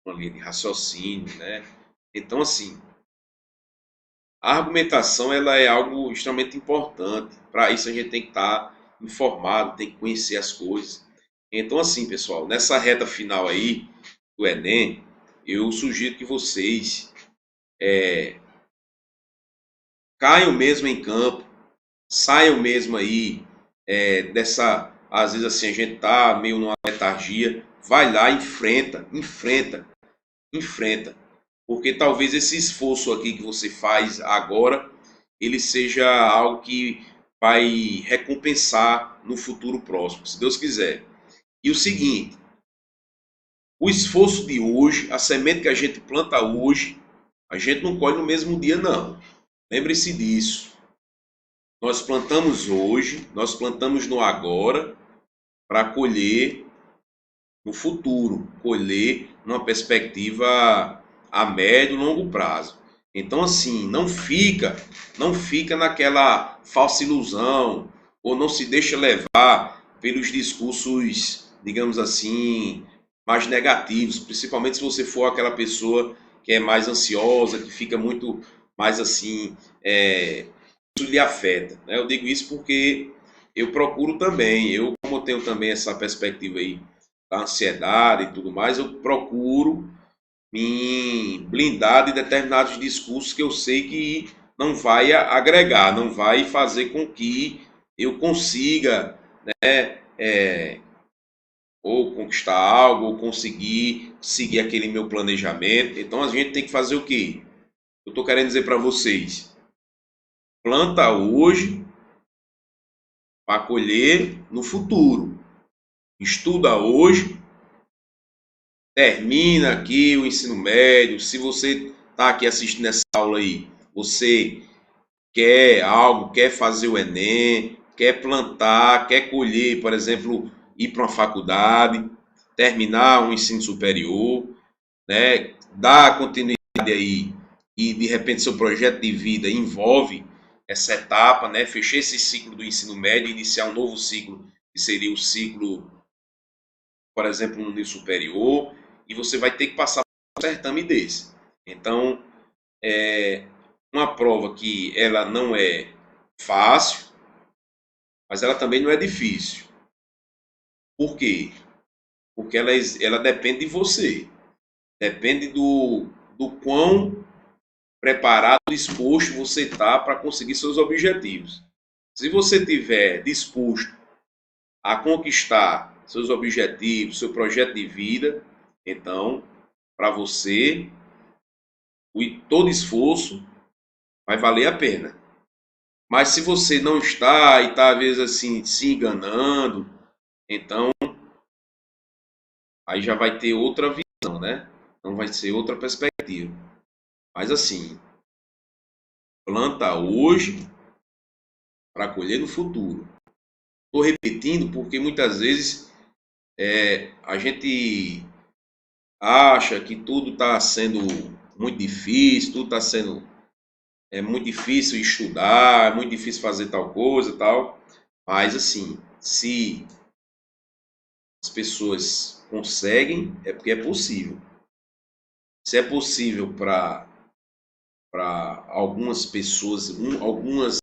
uma linha de raciocínio, né? Então, assim, a argumentação ela é algo extremamente importante. Para isso a gente tem que estar informado, tem que conhecer as coisas. Então, assim, pessoal, nessa reta final aí do Enem, eu sugiro que vocês caiam mesmo em campo, saiam mesmo aí dessa. Às vezes assim, a gente tá meio numa letargia, vai lá, enfrenta. Porque talvez esse esforço aqui que você faz agora, ele seja algo que vai recompensar no futuro próximo, se Deus quiser. E o seguinte, o esforço de hoje, a semente que a gente planta hoje, a gente não colhe no mesmo dia, não. Lembre-se disso. Nós plantamos hoje, nós plantamos no agora para colher no futuro, colher numa perspectiva a médio e longo prazo. Então, assim, não fica naquela falsa ilusão, ou não se deixa levar pelos discursos, digamos assim, mais negativos, principalmente se você for aquela pessoa que é mais ansiosa, que fica muito mais assim, isso lhe afeta, né? Eu digo isso porque eu procuro também, como eu tenho também essa perspectiva aí da ansiedade e tudo mais, eu procuro me blindar de determinados discursos que eu sei que não vai agregar, não vai fazer com que eu consiga, né, ou conquistar algo, ou conseguir seguir aquele meu planejamento. Então a gente tem que fazer o quê? Eu estou querendo dizer para vocês, planta hoje para colher no futuro. Estuda hoje, termina aqui o ensino médio. Se você está aqui assistindo essa aula aí, você quer algo, quer fazer o Enem, quer plantar, quer colher, por exemplo, ir para uma faculdade, terminar um ensino superior, né? Dar continuidade aí e de repente seu projeto de vida envolve essa etapa, né? Fechar esse ciclo do ensino médio e iniciar um novo ciclo, que seria o ciclo, por exemplo, no nível superior, e você vai ter que passar por um certame desse. Então, é uma prova que ela não é fácil, mas ela também não é difícil. Por quê? Porque ela depende de você. Depende do quão preparado, disposto você está para conseguir seus objetivos. Se você estiver disposto a conquistar seus objetivos, seu projeto de vida, então, para você, todo esforço vai valer a pena. Mas se você não está e está, às vezes, assim, se enganando, então, aí já vai ter outra visão, né? Então, vai ser outra perspectiva. Mas, assim, planta hoje para colher no futuro. Estou repetindo porque muitas vezes a gente acha que tudo está sendo muito difícil, tudo está sendo muito difícil estudar, é muito difícil fazer tal coisa, tal. Mas assim, se as pessoas conseguem, é porque é possível. Se é possível para algumas pessoas, algumas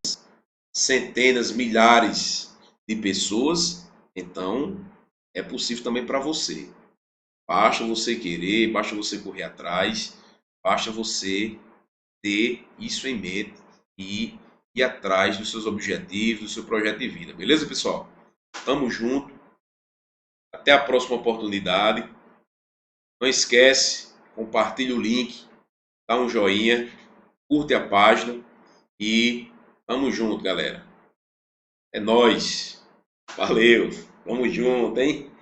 centenas, milhares de pessoas, então é possível também para você. Basta você querer, basta você correr atrás, basta você ter isso em mente e ir atrás dos seus objetivos, do seu projeto de vida. Beleza, pessoal? Tamo junto. Até a próxima oportunidade. Não esquece, compartilha o link, dá um joinha, curte a página e tamo junto, galera. É nóis. Valeu. Tamo junto, hein?